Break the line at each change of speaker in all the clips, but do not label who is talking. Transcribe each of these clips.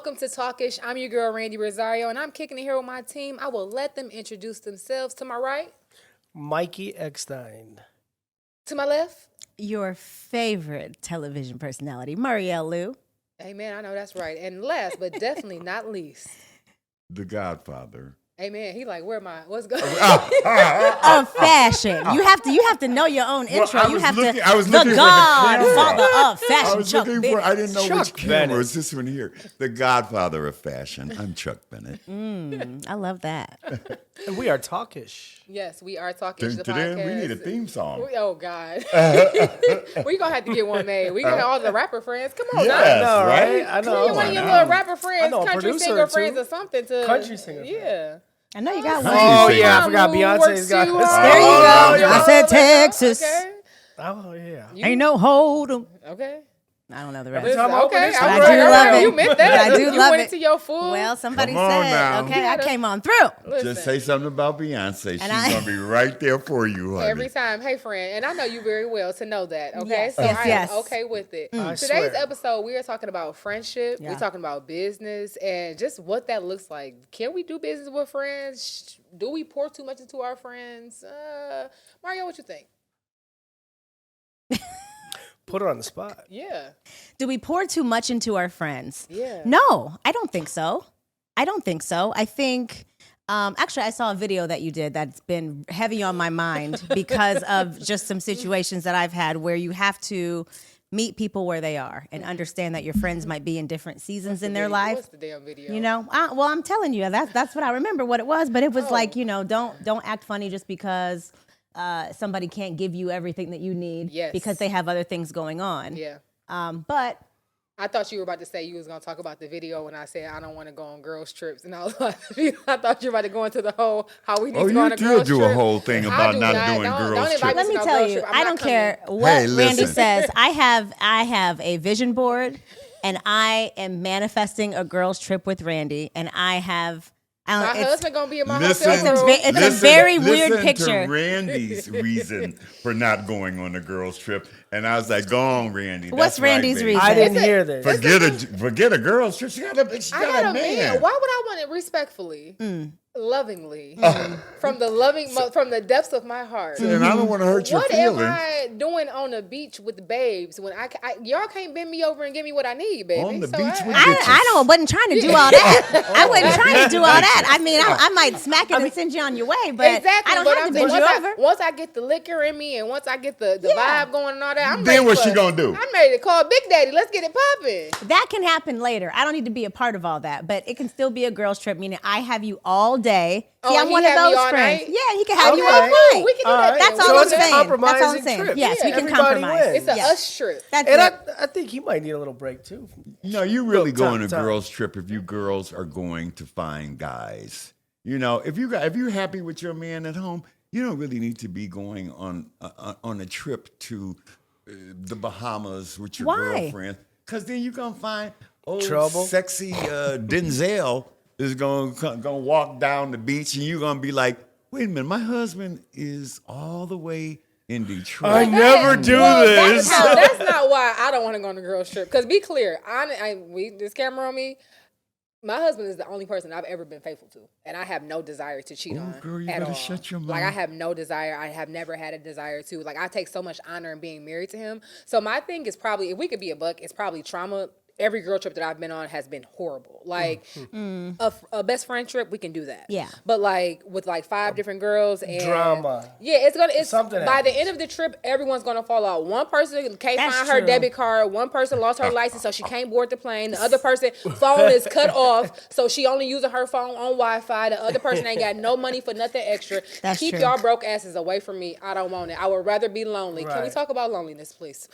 welcome to Talkish. I'm your girl, Randi Rassario, and I'm kicking it here with my team. I will let them introduce themselves. To my right.
Mikey Eckstein.
To my left.
Your favorite television personality, Maurielle.
Hey, man, I know that's right. And last, but definitely not least.
The Godfather.
Hey, man, he like, where am I? What's going
Of fashion. You have to know your own intro.
I was
the
looking
Godfather of fashion.
I was
Chuck
looking
Bennett.
for. I didn't know
Chuck
which camera
Bennett.
was this one here. The Godfather of fashion. I'm Chuck Bennett.
I love that.
And we are Talkish.
Yes, we are Talkish, the
Today
podcast.
we need a theme song.
Oh, God. We're going to have to get one made. We got all the rapper friends. Come on,
Yes,
now.
I know, right?
right?
I know.
You one of your little rapper friends,
know a
country
producer
singer
or two.
friends or something.
Country singer
Yeah.
I know you got one.
Oh,
yeah, I
Mom
forgot
who
Beyonce's
works
got
too
this.
hard.
There you go.
yeah.
I said Texas.
Okay.
Oh, yeah.
Ain't no hold 'em.
Okay.
I don't know the
Every
rest.
time I open
Okay,
this,
all
I
right,
do
all
love
right.
it.
You meant that.
I do
you
love
went
it.
into your full.
Well, somebody
Come on
said,
now.
okay, I
gotta-
came on through.
Listen,
Just say something about Beyonce. She's
I-
gonna be right there for you, honey.
every time. Hey, friend, and I know you very well to know that. Okay,
Yes,
so
yes,
I am
yes.
okay with it.
I
Today's
swear.
episode, we are talking about friendship.
Yeah.
We're talking about business and just what that looks like. Can we do business with friends? Do we pour too much into our friends? Mario, what you think?
Put her on the spot.
Yeah,
Do we pour too much into our friends?
yeah.
No, I don't think so. I think, actually, I saw a video that you did that's been heavy on my mind because of just some situations that I've had where you have to meet people where they are and understand that your friends might be in different seasons in their life.
What's the damn video?
You know, well, I'm telling you, that's what I remember what it was, but it was
Oh.
like, you know, don't act funny just because somebody can't give you everything that you need
Yes.
because they have other things going on.
Yeah.
But
I thought you were about to say you was going to talk about the video when I said I don't want to go on girls' trips. And I was like, I thought you were about to go into the whole how we need
Oh,
to go on
you
a girls'
did do
trip.
a whole thing
I
about
do
not
not.
doing
Don't
girls'
invite
trips.
let me
no
tell
girls
you,
trip. I'm
I
not
don't
coming.
care what
Hey,
Randy
listen.
says. I have a vision board, and I am manifesting a girls' trip with Randy, and
My
it's,
husband going to be in my
Listen,
hotel room.
it's a very weird
listen
picture.
to Randy's reason for not going on the girls' trip, and I was like, "Go on, Randy."
What's
That's right,
Randy's
baby.
reason?
I didn't hear this.
Forget a girls' trip. She got
I
a
got a man. Why would I want it respectfully? Lovingly. From the depths of my heart.
And I don't want to hurt your
What
feelings.
am I doing on the beach with the babes when y'all can't bend me over and give me what I need, baby?
On the
So
beach with
I wasn't trying to do all that. I wasn't trying to do all that. I mean, I might smack it and send you on your way, but
Exactly,
I don't
but
have
I'm
to bend you
saying
over.
once I get the liquor in me and once I get the
Yeah.
vibe going and all that, I'm
Then
ready
what
for-
you gonna do?
I'm ready to call Big Daddy. Let's get it popping.
That can happen later. I don't need to be a part of all that, but it can still be a girls' trip, meaning I have you all day. See,
Oh,
I'm
he
one of
have me
those
all
friends.
night?
Yeah, he can have you
Okay.
all
Cool.
night.
We can do
All
that.
right.
then.
That's
So
all I'm
it's a
saying. That's all I'm
compromising
saying.
trip.
Yes,
Yeah,
we can
everybody
compromise.
wins.
It's a
Yes.
us trip.
That's
And
it.
I think he might need a little break too.
No, you really
Look,
go on a
time.
girls' trip if you girls are going to find guys. You know, if you're happy with your man at home, you don't really need to be going on a trip to the Bahamas with your
Why?
girlfriend, because then you're gonna find old
Trouble.
sexy Denzel is gonna walk down the beach, and you're gonna be like, "Wait a minute, my husband is all the way in Detroit."
I never do this.
That's not why I don't want to go on a girls trip. Because be clear, this camera on me. My husband is the only person I've ever been faithful to, and I have no desire to cheat on.
girl, you
at
better
all.
shut your
Like I
mouth.
have no desire. I have never had a desire to. Like I take so much honor in being married to him. So my thing is probably, if we could be a buck, it's probably trauma. Every girl trip that I've been on has been horrible. Like a best friend trip, we can do that.
Yeah.
But like with like 5 different girls and
Drama.
Yeah, it's
Something
by the
happens.
end of the trip, everyone's gonna fall out. One person can't
That's
find her
true.
debit card. One person lost her license, so she can't board the plane. The other person phone is cut off, so she only using her phone on Wi-Fi. The other person ain't got no money for nothing extra.
That's
Keep
true.
y'all broke asses away from me. I don't want it. I would rather be lonely. Can we
Right.
talk about loneliness, please?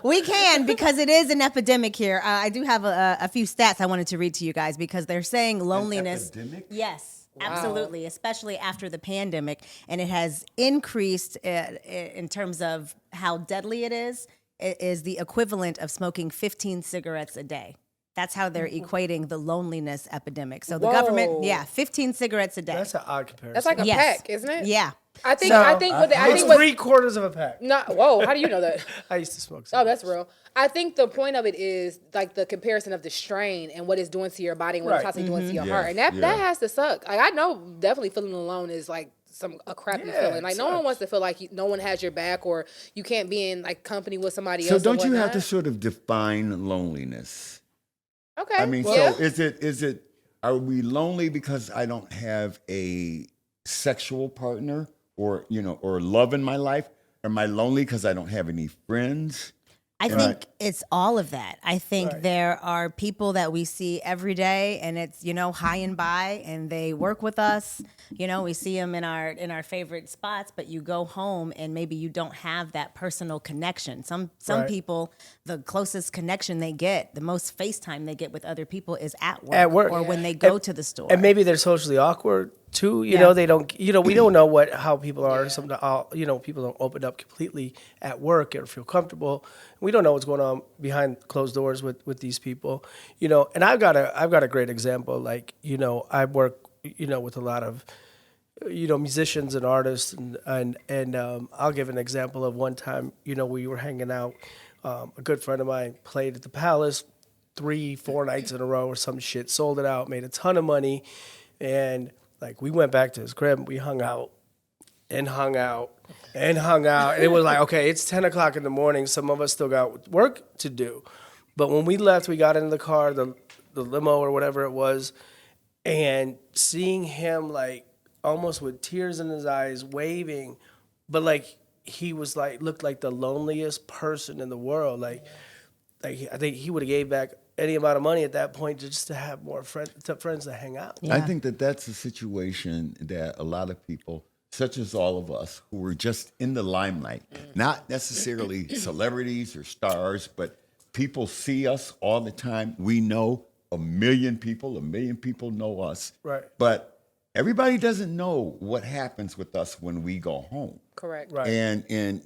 We can, because it is an epidemic here. I do have a few stats I wanted to read to you guys because they're saying loneliness.
epidemic?
Yes, absolutely, especially after the pandemic, and it has increased in terms of how deadly it is. It is the equivalent of smoking 15 cigarettes a day. That's how they're equating the loneliness epidemic. So the
Whoa.
government, 15 cigarettes a day.
That's an odd comparison.
That's like a
Yes.
pack, isn't it?
Yeah.
I think
No,
I think what I
It's
think what
3/4 of a pack.
not whoa, how do you know that?
I used to smoke.
Oh, that's real. I think the point of it is like the comparison of the strain and what it's doing to your body and what it's
Right.
possibly doing to your
Yes,
heart, and that
yeah.
has to suck. Like I know, definitely feeling alone is like a crappy
Yeah,
feeling. Like
it
no one
sucks.
wants to feel like no one has your back or you can't be in like company with somebody
So
else.
don't
or
you have to
whatnot.
sort of define loneliness?
Okay.
I mean,
yeah.
so is it are we lonely because I don't have a sexual partner or or love in my life? Am I lonely because I don't have any friends?
I think it's all of that. I think
Right.
there are people that we see every day and it's, high and by and they work with us. We see them in our favorite spots, but you go home and maybe you don't have that personal connection. Some
Right.
people, the closest connection they get, the most FaceTime they get with other people is at work.
At work.
Or when they go to the store.
And maybe they're socially awkward too. You
Yeah.
know, they don't. We don't know how people are. Sometimes, people don't open up completely at work or feel comfortable. We don't know what's going on behind closed doors with these people. And I've got a great example. Like, I work, with a lot of, musicians and artists, and I'll give an example of one time. We were hanging out. A good friend of mine played at the Palace 3-4 nights in a row or some shit, sold it out, made a ton of money, and like we went back to his crib and we hung out and hung out and hung out. And it was like, okay, it's 10 o'clock in the morning. Some of us still got work to do. But when we left, we got into the car, the limo or whatever it was, and seeing him like almost with tears in his eyes, waving, but like he was like, looked like the loneliest person in the world. Like I think he would have gave back any amount of money at that point just to have more friends to hang out.
Yeah.
I think that's a situation that a lot of people, such as all of us, who were just in the limelight, not necessarily celebrities or stars, but people see us all the time. We know a million people know us.
Right.
But everybody doesn't know what happens with us when we go home.
Correct.
Right.
And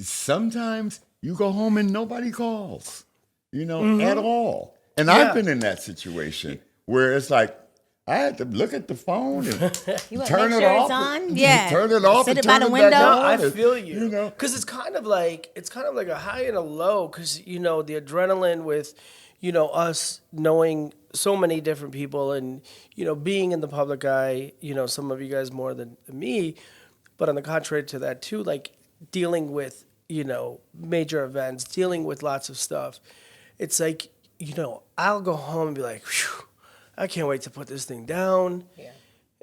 sometimes you go home and nobody calls, at all. And I've been in that situation where it's like, I had to look at the phone and
You wanna
turn
make
it
sure
off.
it's on? Yeah.
Turn it off.
Sit
and
it by
turn
the
it back
window.
No,
on.
I feel you.
You know,
Because it's kind of like a high and a low. Because the adrenaline with, us knowing so many different people and being in the public eye. Some of you guys more than me, but on the contrary to that too, like dealing with major events, dealing with lots of stuff. It's like I'll go home and be like, phew, I can't wait to put this thing down.
Yeah.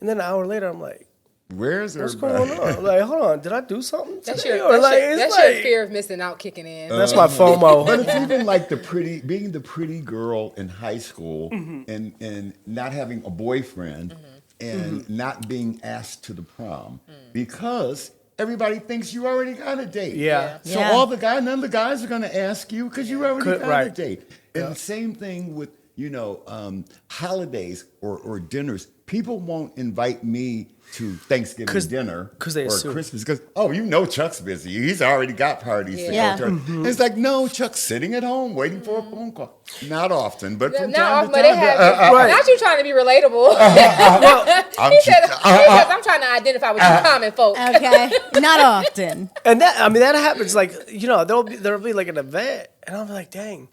And then an hour later, I'm like,
where's
what's
everybody?
going on? Like, hold on, did I do something
That's
today?
your
Or like, it's
that's
like,
your fear of missing out kicking in.
That's my FOMO.
But it's even like being the pretty girl in high school and not having a boyfriend and not being asked to the prom because everybody thinks you already got a date.
Yeah.
So
Yeah.
none of the guys are going to ask you because you already got a
Right.
date. And the same thing with, holidays or dinners. People won't invite me to Thanksgiving dinner
'cause they
or
assume.
Christmas because, Chuck's busy. He's already got parties to
Yeah.
go to. It's like, no, Chuck's sitting at home waiting for a phone call. Not often, but from
Not
time
often,
to
but it
time.
happens.
Right.
Not you trying to be relatable.
I'm
he
just-
said, I'm trying to identify with you common folk.
Okay. Not often.
And that happens. Like there'll be like an event, and I'll be like, dang,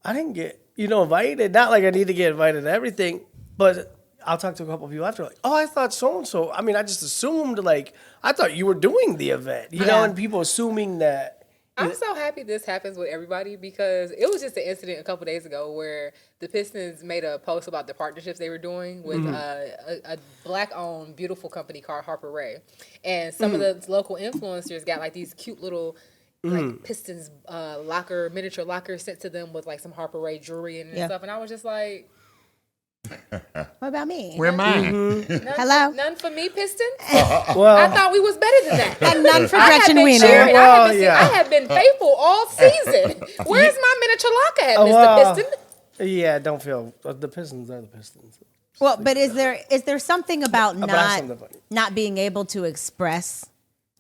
I didn't get invited. Not like I need to get invited to everything, but I'll talk to a couple of people after, like, oh, I thought so and so. I mean, I just assumed like I thought you were doing the event,
Yeah.
and people assuming that.
I'm so happy this happens with everybody because it was just an incident a couple days ago where the Pistons made a post about the partnerships they were doing with a black-owned, beautiful company called Harper Ray. And some of the local influencers got like these cute little like Pistons miniature lockers sent to them with like some Harper Ray jewelry and
Yeah.
stuff. And I was just like,
What about me?
Where am I?
Hello?
none for me, Pistons?
Well,
I thought we was better than that.
And none for
I have
Gretchen
been
Wiener.
cheering.
Well,
I
yeah.
have been faithful all season. Where's my miniature locker at, Mr.
well,
Piston?
yeah, don't feel the Pistons are the Pistons.
Well, but is there something about
something funny.
not being able to express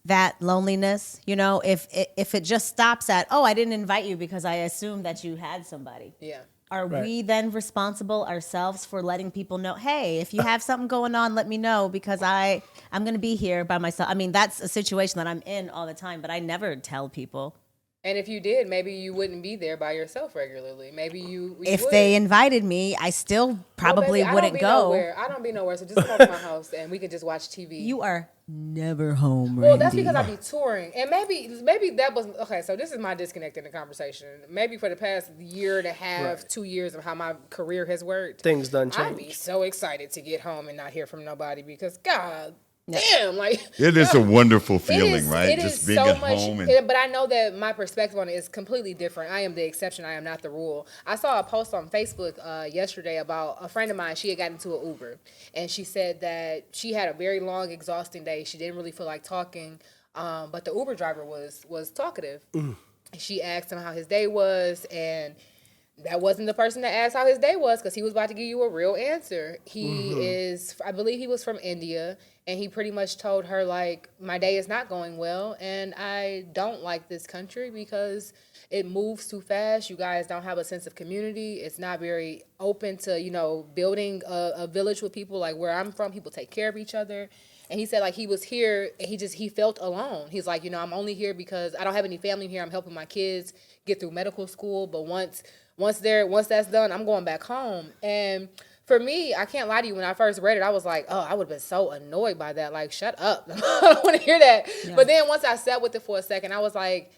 that loneliness? If it just stops at, oh, I didn't invite you because I assumed that you had somebody.
Yeah.
are we then responsible ourselves for letting people know, hey, if you have something going on, let me know because I'm going to be here by myself. I mean, that's a situation that I'm in all the time, but I never tell people.
And if you did, maybe you wouldn't be there by yourself regularly. Maybe you
if
would.
they invited me, I still probably wouldn't go.
I don't be nowhere, so just come to my house and we can just watch TV.
You are never home, Randi.
Well, that's because I be touring, and maybe that was okay. So this is my disconnect in the conversation. Maybe for the past year and a half, 2 years of how my career has worked,
things done change.
I'd be so excited to get home and not hear from nobody because God. Damn, like
it is a wonderful feeling, right?
It
Just
is
being
so
at
much,
home. And
but I know that my perspective on it is completely different. I am the exception. I am not the rule. I saw a post on Facebook yesterday about a friend of mine. She had gotten into an Uber, and she said that she had a very long, exhausting day. She didn't really feel like talking, but the Uber driver was talkative. She asked him how his day was, and that wasn't the person that asked how his day was because he was about to give you a real answer. He is, I believe he was from India, and he pretty much told her, like, my day is not going well, and I don't like this country because it moves too fast. You guys don't have a sense of community. It's not very open to, building a village with people. Like where I'm from, people take care of each other. And he said, like, he was here, and he felt alone. He's like, I'm only here because I don't have any family here. I'm helping my kids get through medical school, but once that's done, I'm going back home. And for me, I can't lie to you, when I first read it, I was like, oh, I would have been so annoyed by that. Like, shut up. I don't want to hear that. Yeah. But then once I sat with it for a second, I was like,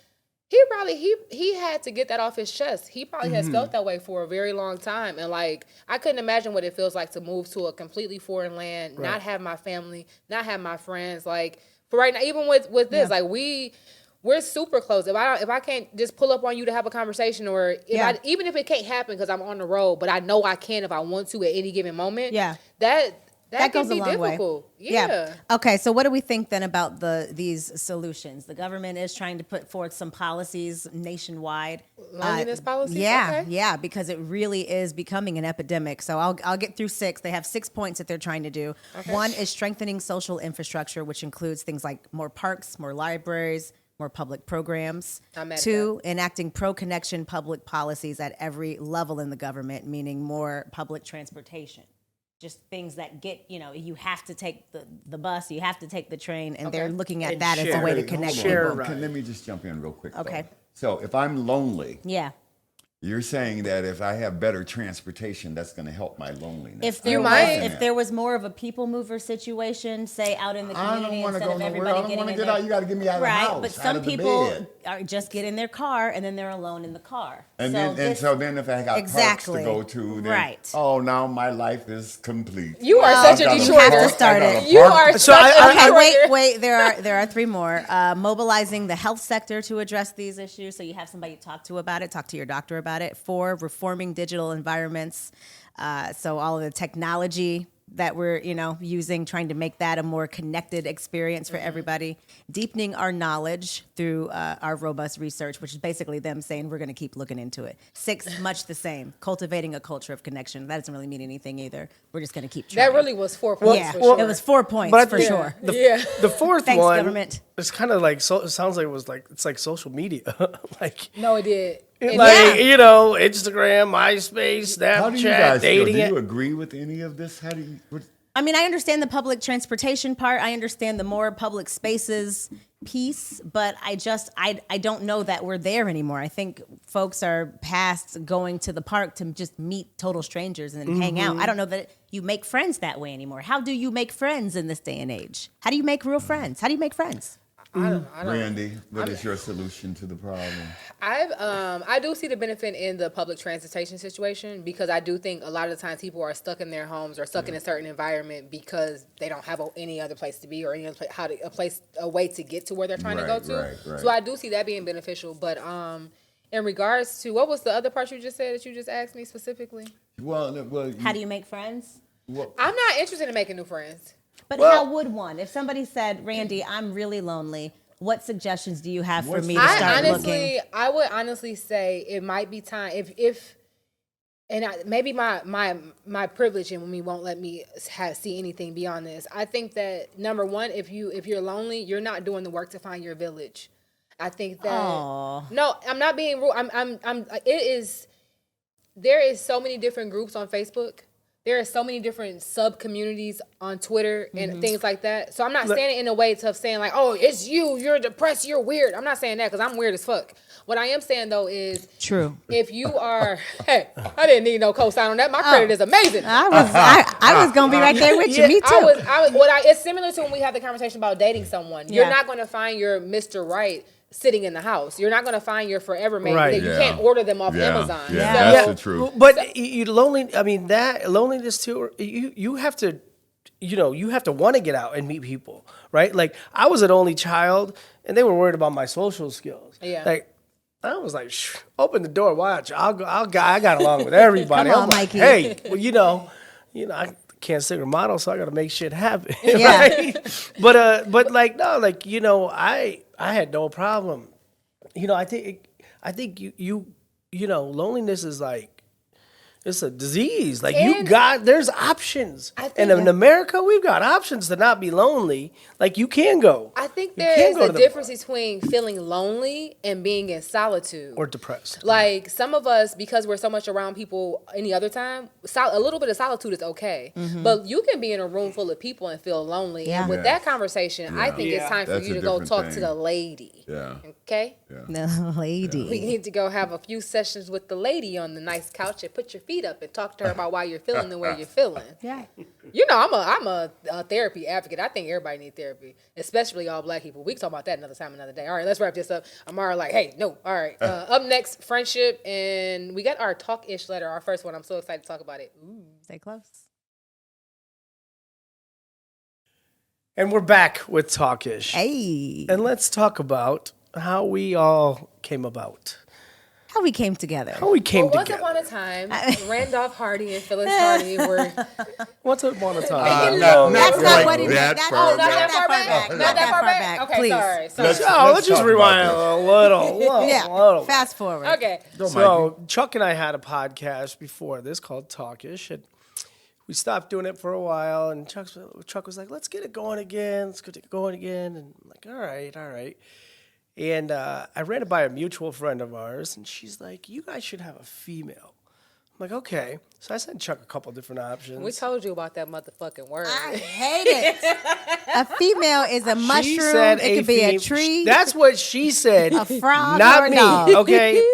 he had to get that off his chest. He probably has felt that way for a very long time. And like, I couldn't imagine what it feels like to move to a completely foreign land, not have my family, not have my friends. Like for right now, even with this, like we're super close. If I can't just pull up on you to have a conversation, or even if it can't happen because I'm on the road, but I know I can if I want to at any given moment. Yeah, that goes a long difficult. Way. Yeah.
Okay, so what do we think then about these solutions? The government is trying to put forth some policies nationwide.
Loneliness policies?
Yeah, because it really is becoming an epidemic. So I'll get through 6. They have 6 points that they're trying to do. Okay. 1 is strengthening social infrastructure, which includes things like more parks, more libraries, more public programs. 2, enacting pro-connection public policies at every level in the government, meaning more public transportation. Just things that get, you have to take the bus, you have to take the train, and they're looking at that as a way to connect people.
Let me just jump in real quick.
Okay.
So if I'm lonely, you're saying that if I have better transportation, that's going to help my loneliness.
If there was more of a people mover situation, say out in the community, instead of everybody getting in, I don't want to get out.
You got to get me out of the house.
Right, but some people just get in their car and then they're alone in the car.
And so then if I got parks to go to, then now my life is complete.
You are such a Detroiter.
You have to start it.
You are such a Detroiter.
Wait. There are 3 more. Mobilizing the health sector to address these issues, so you have somebody to talk to about it. Talk to your doctor about it. 4, reforming digital environments. So all of the technology that we're, using, trying to make that a more connected experience for everybody. Deepening our knowledge through our robust research, which is basically them saying we're going to keep looking into it. 6, much the same. Cultivating a culture of connection. That doesn't really mean anything either. We're just going to keep trying.
That really was 4 points.
Yeah, it was 4 points for sure.
The fourth
Thanks,
one,
government.
It's kind of like, it sounds like it's like social media.
No, it did.
Instagram, MySpace, Snapchat,
how do you guys
dating.
Do you agree with any of this? How do you?
I mean, I understand the public transportation part. I understand the more public spaces piece, but I don't know that we're there anymore. I think folks are past going to the park to just meet total strangers and hang out. I don't know that you make friends that way anymore. How do you make friends in this day and age? How do you make real friends? How do you make friends?
I don't
Randi, what is your solution to the problem?
I do see the benefit in the public transportation situation, because I do think a lot of the times people are stuck in their homes or stuck in a certain environment because they don't have any other place to be or any other a way to get to where they're trying to go to. Right. So I do see that being beneficial. But in regards to, what was the other part you just said that you just asked me specifically?
Well,
how do you make friends?
I'm not interested in making new friends.
But how would one? If somebody said, Randi, I'm really lonely, what suggestions do you have for me to start looking?
I would honestly say it might be time, maybe my privilege and me won't let me see anything beyond this. I think that, number one, if you're lonely, you're not doing the work to find your village. I think that, no, I'm not being rude. It is, there is so many different groups on Facebook. There are so many different sub communities on Twitter and things like that. So I'm not saying it in a way of saying like, oh, it's you're depressed, you're weird. I'm not saying that because I'm weird as fuck. What I am saying though is
True.
If you are, hey, I didn't need no cosign on that. My credit is amazing.
I was gonna be right there with you. Me too.
It's similar to when we have the conversation about dating someone. You're not going to find your Mr. Right sitting in the house. You're not going to find your forever mate.
Right.
You can't order them off Amazon.
Yeah, that's the truth.
But you lonely. I mean, that loneliness too. You have to, you have to want to get out and meet people, right? Like I was an only child, and they were worried about my social skills.
Yeah.
Like I was like, open the door, watch. I got along with everybody.
Come on,
I'm like,
Mikey.
hey, well, I can't sing or model, so I got to make shit happen.
Yeah.
Right? But like no, like I had no problem. I think you loneliness is like it's a disease. Like there's options. And in America, we've got options to not be lonely. Like you can go.
I think there is a difference between feeling lonely and being in solitude.
Or depressed.
Like some of us, because we're so much around people any other time, a little bit of solitude is okay. But you can be in a room full of people and feel lonely.
Yeah.
And with that conversation, I think it's time for
That's
you
a
to go
different
talk to
thing.
the lady.
Yeah.
Okay?
The lady.
We need to go have a few sessions with the lady on the nice couch and put your feet up and talk to her about why you're feeling the way you're feeling.
Yeah.
I'm a therapy advocate. I think everybody needs therapy, especially all black people. We can talk about that another time, another day. All right, let's wrap this up. Amara, like, hey, no. All right. Up next, friendship, and we got our Talkish letter, our first one. I'm so excited to talk about it. Ooh.
Stay close.
And we're back with Talkish.
Hey.
And let's talk about how we all came about.
How we came together.
How we came
Once
together.
upon a time, Randolph Hardy and Phyllis Hardy were...
Once upon a time.
That's not
quite
what he meant.
that
That's
far
not
that
that
far
far
back?
back.
Not that far back? Okay,
Please.
sorry.
Let's just
talk
rewind
about
a little.
Yeah. Fast forward.
Okay.
So Chuck and I had a podcast before this called Talkish, and we stopped doing it for a while. And Chuck was like, "Let's get it going again. Let's get it going again." And I'm like, all right. And I ran it by a mutual friend of ours, and she's like, "You guys should have a female." I'm like, "Okay." So I sent Chuck a couple different options.
We told you about that motherfucking word.
I hate it. A female is a
She
mushroom.
said
It could be a tree.
That's what she said.
A frog
not
or a
me.
dog.
Okay.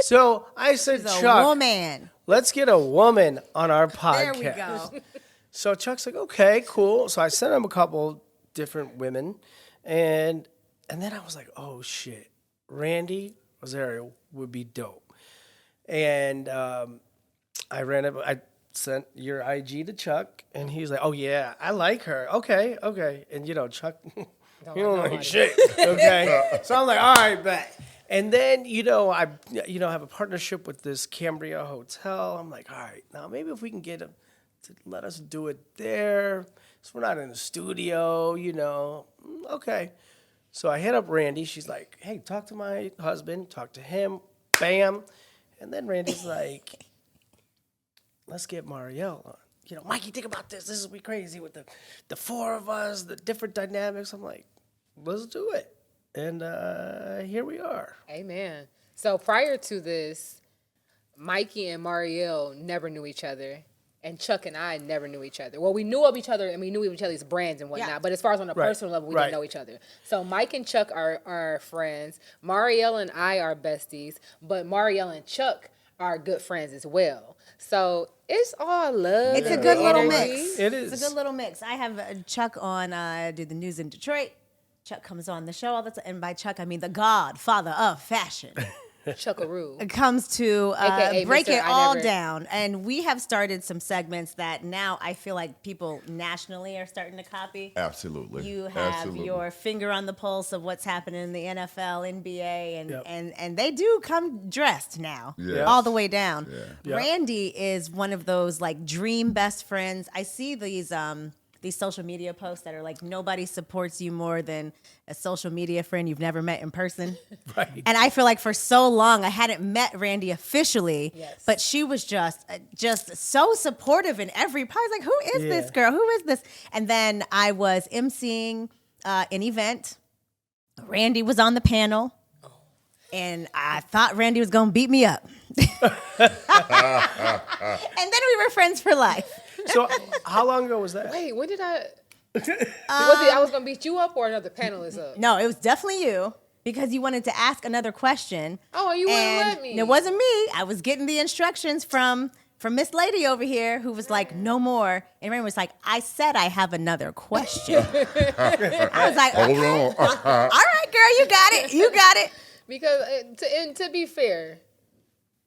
So I said,
It's a
Chuck,
woman.
let's get a woman on our
There
podcast.
we go.
So Chuck's like, okay, cool. So I sent him a couple different women, and then I was like, oh shit, Randi Rassario would be dope. And I sent your IG to Chuck, and he was like, oh yeah, I like her. Okay. And Chuck, you don't like shit. Okay. So I'm like, all right, bet. And then, I have a partnership with this Cambria Hotel. I'm like, all right, now maybe if we can get him to let us do it there, so we're not in the studio, Okay. So I hit up Randi. She's like, hey, talk to my husband, talk to him, bam. And then Randy's like, let's get Maurielle on. Mikey, think about this. This is be crazy with the four of us, the different dynamics. I'm like, let's do it. And here we are.
Amen. So prior to this, Mikey and Maurielle never knew each other, and Chuck and I never knew each other. Well, we knew of each other, and we knew each other's brands and whatnot, but as far as on a personal level, we didn't know each other. So Mike and Chuck are friends. Maurielle and I are besties, but Maurielle and Chuck are good friends as well. So it's all love.
It's a
and
good little
energy.
mix.
It is.
It's a good little mix. I have Chuck on do the news in Detroit. Chuck comes on the show all the time. And by Chuck, I mean the godfather of fashion.
Chuckaroo.
It comes to
AKA
break
Mr.
it
I
all
Never-
down. And we have started some segments that now I feel like people nationally are starting to copy.
Absolutely.
You have
Absolutely.
your finger on the pulse of what's happening in the NFL, NBA,
Yep.
and they do come dressed now,
Yes.
all the way down.
Yeah.
Yep.
Randy is one of those like dream best friends. I see these social media posts that are like, nobody supports you more than a social media friend you've never met in person.
Right.
And I feel like for so long I hadn't met Randi officially,
Yes.
but she was just so supportive in every part. I was like, who is this girl? Who is this? And then I was emceeing an event. Randi was on the panel. And I thought Randi was going to beat me up. And then we were friends for life.
So how long ago was that?
Wait, when did was it I was gonna beat you up or another panelist up?
No, it was definitely you because you wanted to ask another question.
Oh, you wouldn't
and
let me.
It wasn't me. I was getting the instructions from Miss Lady over here who was like, no more. And Raymond was like, I said I have another question. I was like,
Hold
okay.
on.
All right, girl, you got it. You got it.
Because to be fair,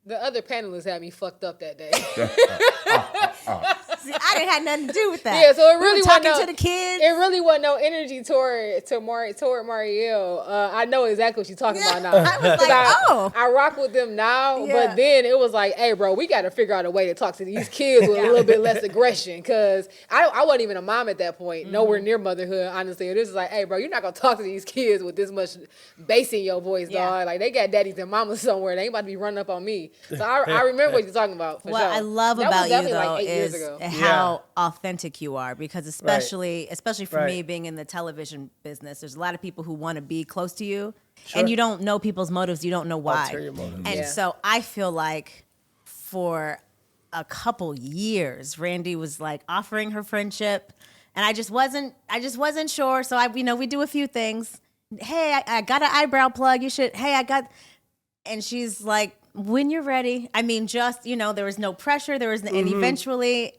the other panelists had me fucked up that day.
See, I didn't have nothing to do with that.
Yeah, so it really
we were
wasn't
talking to the kids.
It really wasn't no energy toward Maurielle. I know exactly what she's talking about now.
I was like,
I rock with them now,
Yeah.
but then it was like, hey, bro, we got to figure out a way to talk to these kids with a little bit less aggression, because I wasn't even a mom at that point, nowhere near motherhood, honestly. And this is like, hey, bro, you're not gonna talk to these kids with this much bass in your voice, dog. Like, they got daddies and mamas somewhere. They ain't about to be running up on me. So I remember what you're talking about. For
What
sure.
I love
That
about
was
you
definitely
though
like 8 years
is
ago.
how authentic you are, because especially for
Right.
me being in the television business, there's a lot of people who want to be close to you,
Sure.
and you don't know people's motives. You don't know why.
Ulterior motives.
And
Yeah.
so I feel like for a couple years, Randi was like offering her friendship, and I just wasn't sure. So we do a few things. Hey, I got an eyebrow plug. You should. Hey, I got. And she's like, when you're ready. I mean, just, there was no pressure. There was, and eventually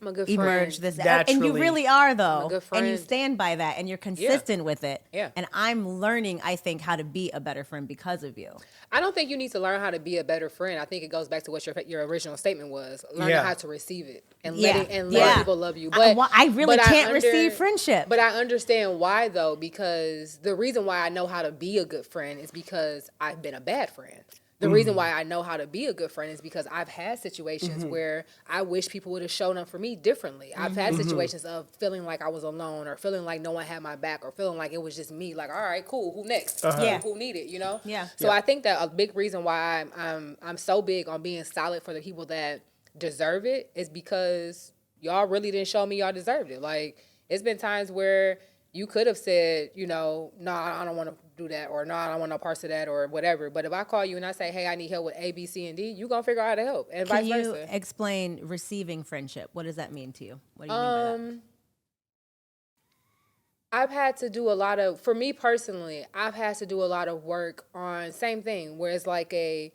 I'm a good
emerged
friend.
this. And you
Naturally.
really are, though.
I'm a good
And you
friend.
stand by that, and you're consistent with it.
Yeah.
And I'm learning, I think, how to be a better friend because of you.
I don't think you need to learn how to be a better friend. I think it goes back to what your original statement was: learning
Yeah.
how to receive it and
Yeah.
letting
Yeah.
people love you. But
I really
but
can't receive friendship.
But I understand why, though, because the reason why I know how to be a good friend is because I've been a bad friend. The reason why I know how to be a good friend is because I've had situations where I wish people would have shown up for me differently. I've had situations of feeling like I was alone, or feeling like no one had my back, or feeling like it was just me. Like, all right, cool, who next?
Yeah.
Who need it?
Yeah.
So I think that a big reason why I'm so big on being solid for the people that deserve it is because y'all really didn't show me y'all deserved it. Like, it's been times where you could have said, no, I don't want to do that, or no, I don't want no parts of that, or whatever. But if I call you and I say, hey, I need help with A, B, C, and D, you going to figure out how to help, and
Can
vice
you
versa.
explain receiving friendship? What does that mean to you? What do you mean by that?
I've had to do a lot of, for me personally, I've had to do a lot of work on same thing, where it's like a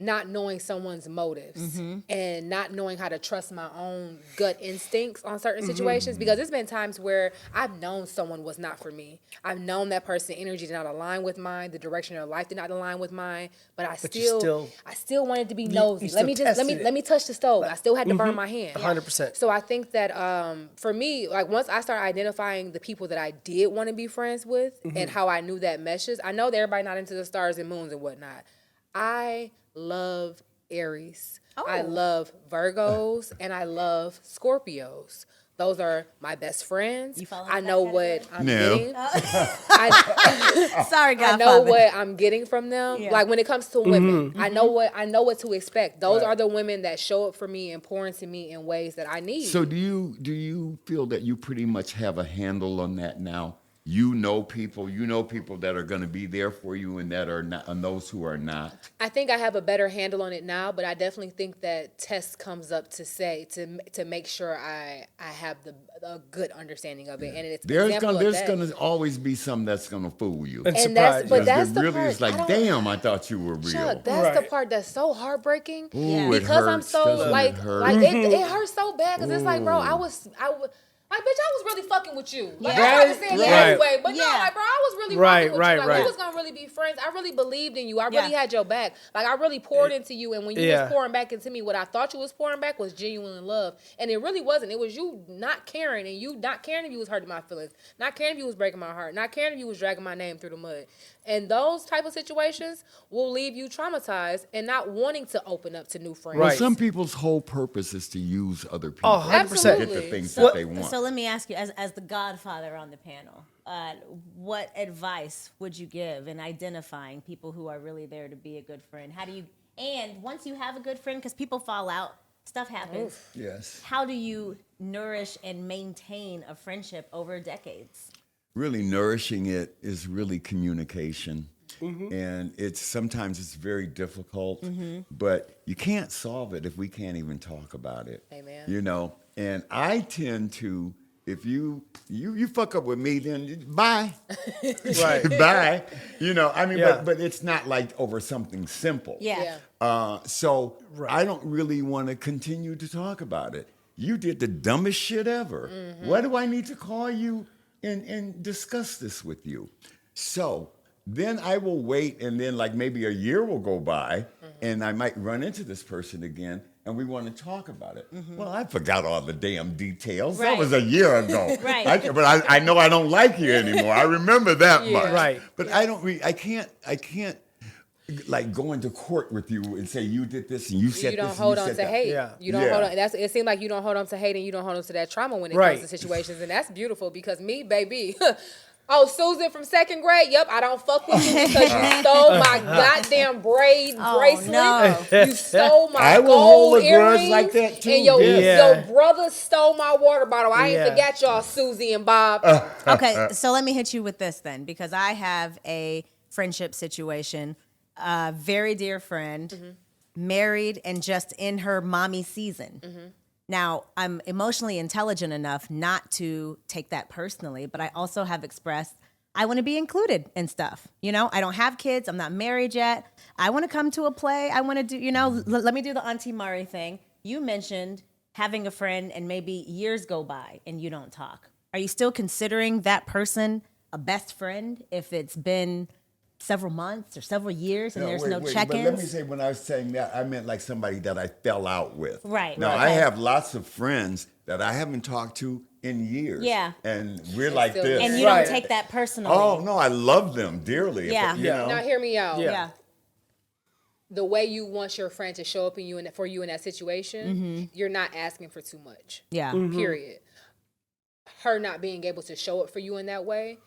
not knowing someone's motives and not knowing how to trust my own gut instincts on certain situations, because there's been times where I've known someone was not for me. I've known that person's energy did not align with mine, the direction of their life did not align with mine, but I still wanted to be nosy.
still
Let me touch the stove. I still had to burn my hand.
100%.
So I think that for me, like, once I started identifying the people that I did want to be friends with and how I knew that meshes, I know that everybody not into the stars and moons and whatnot. I love Aries. I love Virgos, and I love Scorpios. Those are my best friends.
You fall
I
into
know
that
what I'm
No.
getting.
Sorry,
I
Godfather.
know what I'm getting from them.
Yeah.
Like, when it comes to women, I know what to expect. Those are the women that show up for me and pour into me in ways that I need.
So do you feel that you pretty much have a handle on that now? You know people that are going to be there for you and that are not, and those who are not.
I think I have a better handle on it now, but I definitely think that test comes up to make sure I have a good understanding of it. And it's
There's going to always be some that's going to fool you.
And
And that's
surprise.
but
yeah.
that's
It
the
really
part.
is like,
I don't-
damn, I thought you were real.
Chuck, that's the
Right.
part that's so heartbreaking.
Ooh, it
because I'm
hurts,
so
doesn't
like
it hurt?
like it hurts so bad, because it's like, bro, I was like, bitch, I was really fucking with you. Like,
Yeah.
I tried to say it
Right.
anyway, but no,
Yeah.
like, bro, I was really
Right,
rocking with
right,
you. Like,
right.
we was gonna really be friends. I really believed in you. I really
Yeah.
had your back. Like, I really poured into you, and when you
Yeah.
was pouring back into me, what I thought you was pouring back was genuine love, and it really wasn't. It was you not caring, and you not caring if you was hurting my feelings, not caring if you was breaking my heart, not caring if you was dragging my name through the mud. And those type of situations will leave you traumatized and not wanting to open up to new friends.
Well,
Right.
some people's whole purpose is to use other people
Oh, 100%.
to get the
Absolutely.
things
So-
that they want.
So let me ask you, as the godfather on the panel, what advice would you give in identifying people who are really there to be a good friend? How do you, and once you have a good friend, because people fall out, stuff happens,
Yes.
how do you nourish and maintain a friendship over decades?
Really nourishing it is really communication. and sometimes it's very difficult, but you can't solve it if we can't even talk about it.
Amen.
You know, and I tend to, if you fuck up with me, then bye.
Right.
Bye. You know, I mean,
Yeah.
but it's not like over something simple.
Yeah.
So
Right.
I don't really want to continue to talk about it. You did the dumbest shit ever. Why do I need to call you and discuss this with you? So then I will wait, and then like maybe a year will go by, and I might run into this person again, and we want to talk about it. Well, I forgot all the damn details. That
Right.
was a year ago.
Right.
But I know I don't like you anymore. I remember that much.
Right.
But I can't like go into court with you and say you did this and you said
You don't
this
hold
and you
on
said
to
that.
hate.
Yeah.
You don't
Yeah.
hold on. It seems like you don't hold on to hate and you don't hold on to that trauma when it
Right.
comes to situations, and that's beautiful because me, baby. Oh, Susan from second grade. Yep, I don't fuck with you because you stole my goddamn bracelet.
no.
You stole my
I will
gold
hold a grudge
earrings,
like that, too.
and your
Yeah.
brother stole my water bottle. I ain't
Yeah.
forgot y'all, Susie and Bob.
Okay, so let me hit you with this then, because I have a friendship situation. A very dear friend, married and just in her mommy season. Now, I'm emotionally intelligent enough not to take that personally, but I also have expressed I want to be included in stuff. You know, I don't have kids. I'm not married yet. I want to come to a play. I want to do, you know, let me do the Auntie Mari thing. You mentioned having a friend and maybe years go by and you don't talk. Are you still considering that person a best friend if it's been several months or several years and there's no
But
check-ins?
let me say, when I was saying that, I meant like somebody that I fell out with.
Right,
Now,
right.
I have lots of friends that I haven't talked to in years.
Yeah.
And we're like
still
this.
there.
And you
Right.
don't take that personally.
Oh, no, I love them dearly.
Yeah.
You know?
Now, hear me out.
Yeah.
Yeah.
The way you want your friend to show up in you and for you in that situation, you're not asking for too much.
Yeah.
Period. Her not being able to show up for you in that way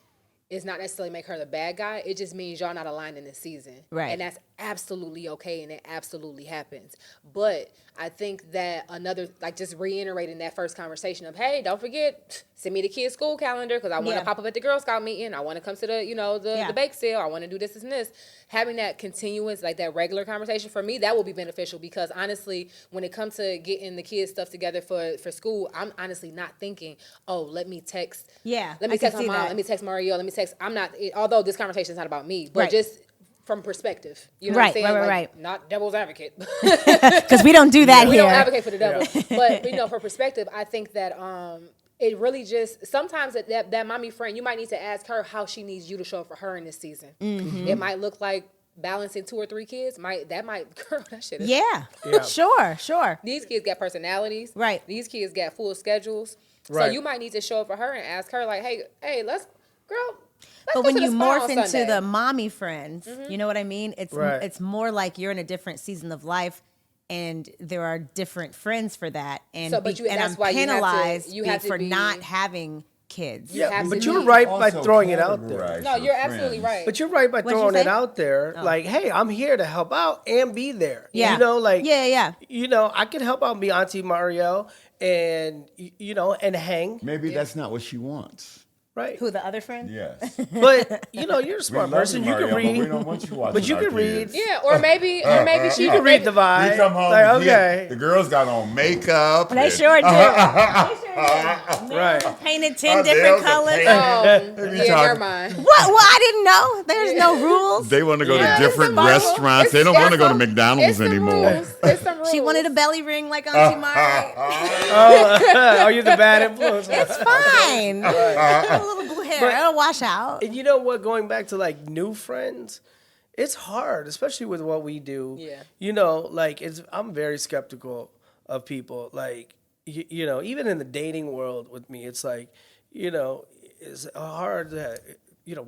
is not necessarily make her the bad guy. It just means y'all not aligned in this season.
Right.
And that's absolutely okay and it absolutely happens. But I think that just reiterating that first conversation of, hey, don't forget, send me the kids' school calendar because I want to
Yeah.
pop up at the Girl Scout meeting. I want to come to the,
Yeah.
the bake sale. I want to do this and this. Having that continuous, like that regular conversation for me, that will be beneficial because honestly, when it comes to getting the kids' stuff together for school, I'm honestly not thinking, oh, let me text.
Yeah,
Let me
I can
text my
see
mom.
that.
Let me text Maurielle. Let me text. I'm not, although this conversation is not about me, but
Right.
just from perspective. You know
Right,
what I'm saying?
right,
Like,
right.
Not devil's advocate.
Because we don't do that
We
here.
don't advocate for the devil. But, for perspective, I think that it really just, sometimes that mommy friend, you might need to ask her how she needs you to show up for her in this season. It might look like balancing 2 or 3 kids. Girl, that shit is.
Yeah.
Yeah.
Sure.
These kids got personalities.
Right.
These kids got full schedules. So
Right.
you might need to show up for her and ask her, like, hey, let's
But
go
when
to the
you
spa
morph
on
into
Sunday.
the mommy friends, you know what I mean? It's
Right.
it's more like you're in a different season of life, and there are different friends for that. And
So, but
and
that's
I'm
why you have to-
penalized
you have to
for
be-
not having kids.
You have
Yeah,
to
but
be-
you're right by
Also
throwing it out there.
categorize
No,
your
you're absolutely
friends.
right.
But you're right by
What'd you
throwing
say?
it out there.
Oh.
Like, hey, I'm here to help out and be there.
Yeah.
You know, like,
Yeah.
I can help out and be Auntie Maurielle and, and hang.
Maybe that's not what she wants.
Right.
Who, the other friend?
Yes.
But, you're a
We
smart
love
person. You
Mario,
can
but we
read.
don't want you watching
But you
our
can read.
kids.
Yeah, or maybe she
You can read the vibe.
We come home,
Like,
the kid-
okay.
the girls got on makeup.
They
and-
sure do.
Right.
Painted 10
Our
different
nails are
colors.
painted.
Yeah,
talking-
never mind.
What? Well, I didn't know. There's no rules.
They want to go
Yeah,
to
it's
different
some rules.
restaurants. They don't want to go to McDonald's
It's some
anymore.
rules. It's some rules.
She wanted a belly ring like Auntie Mari.
Oh, you're the bad influence.
It's fine. I got a little blue hair. It'll wash out.
And you know what? Going back to like new friends, it's hard, especially with what we do.
Yeah.
I'm very skeptical of people. Like, even in the dating world with me, it's like, it's hard that,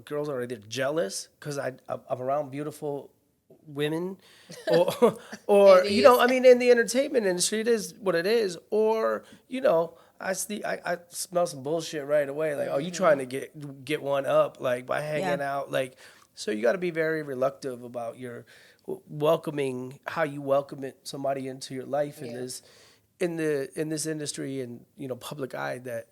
girls are either jealous because I'm around beautiful women or
It is.
in the entertainment industry, it is what it is. Or, I smell some bullshit right away. Like, oh, you trying to get one up, like, by hanging out. Like, so you got to be very reluctant about your welcoming, how you welcome somebody into your life in this industry and, public eye that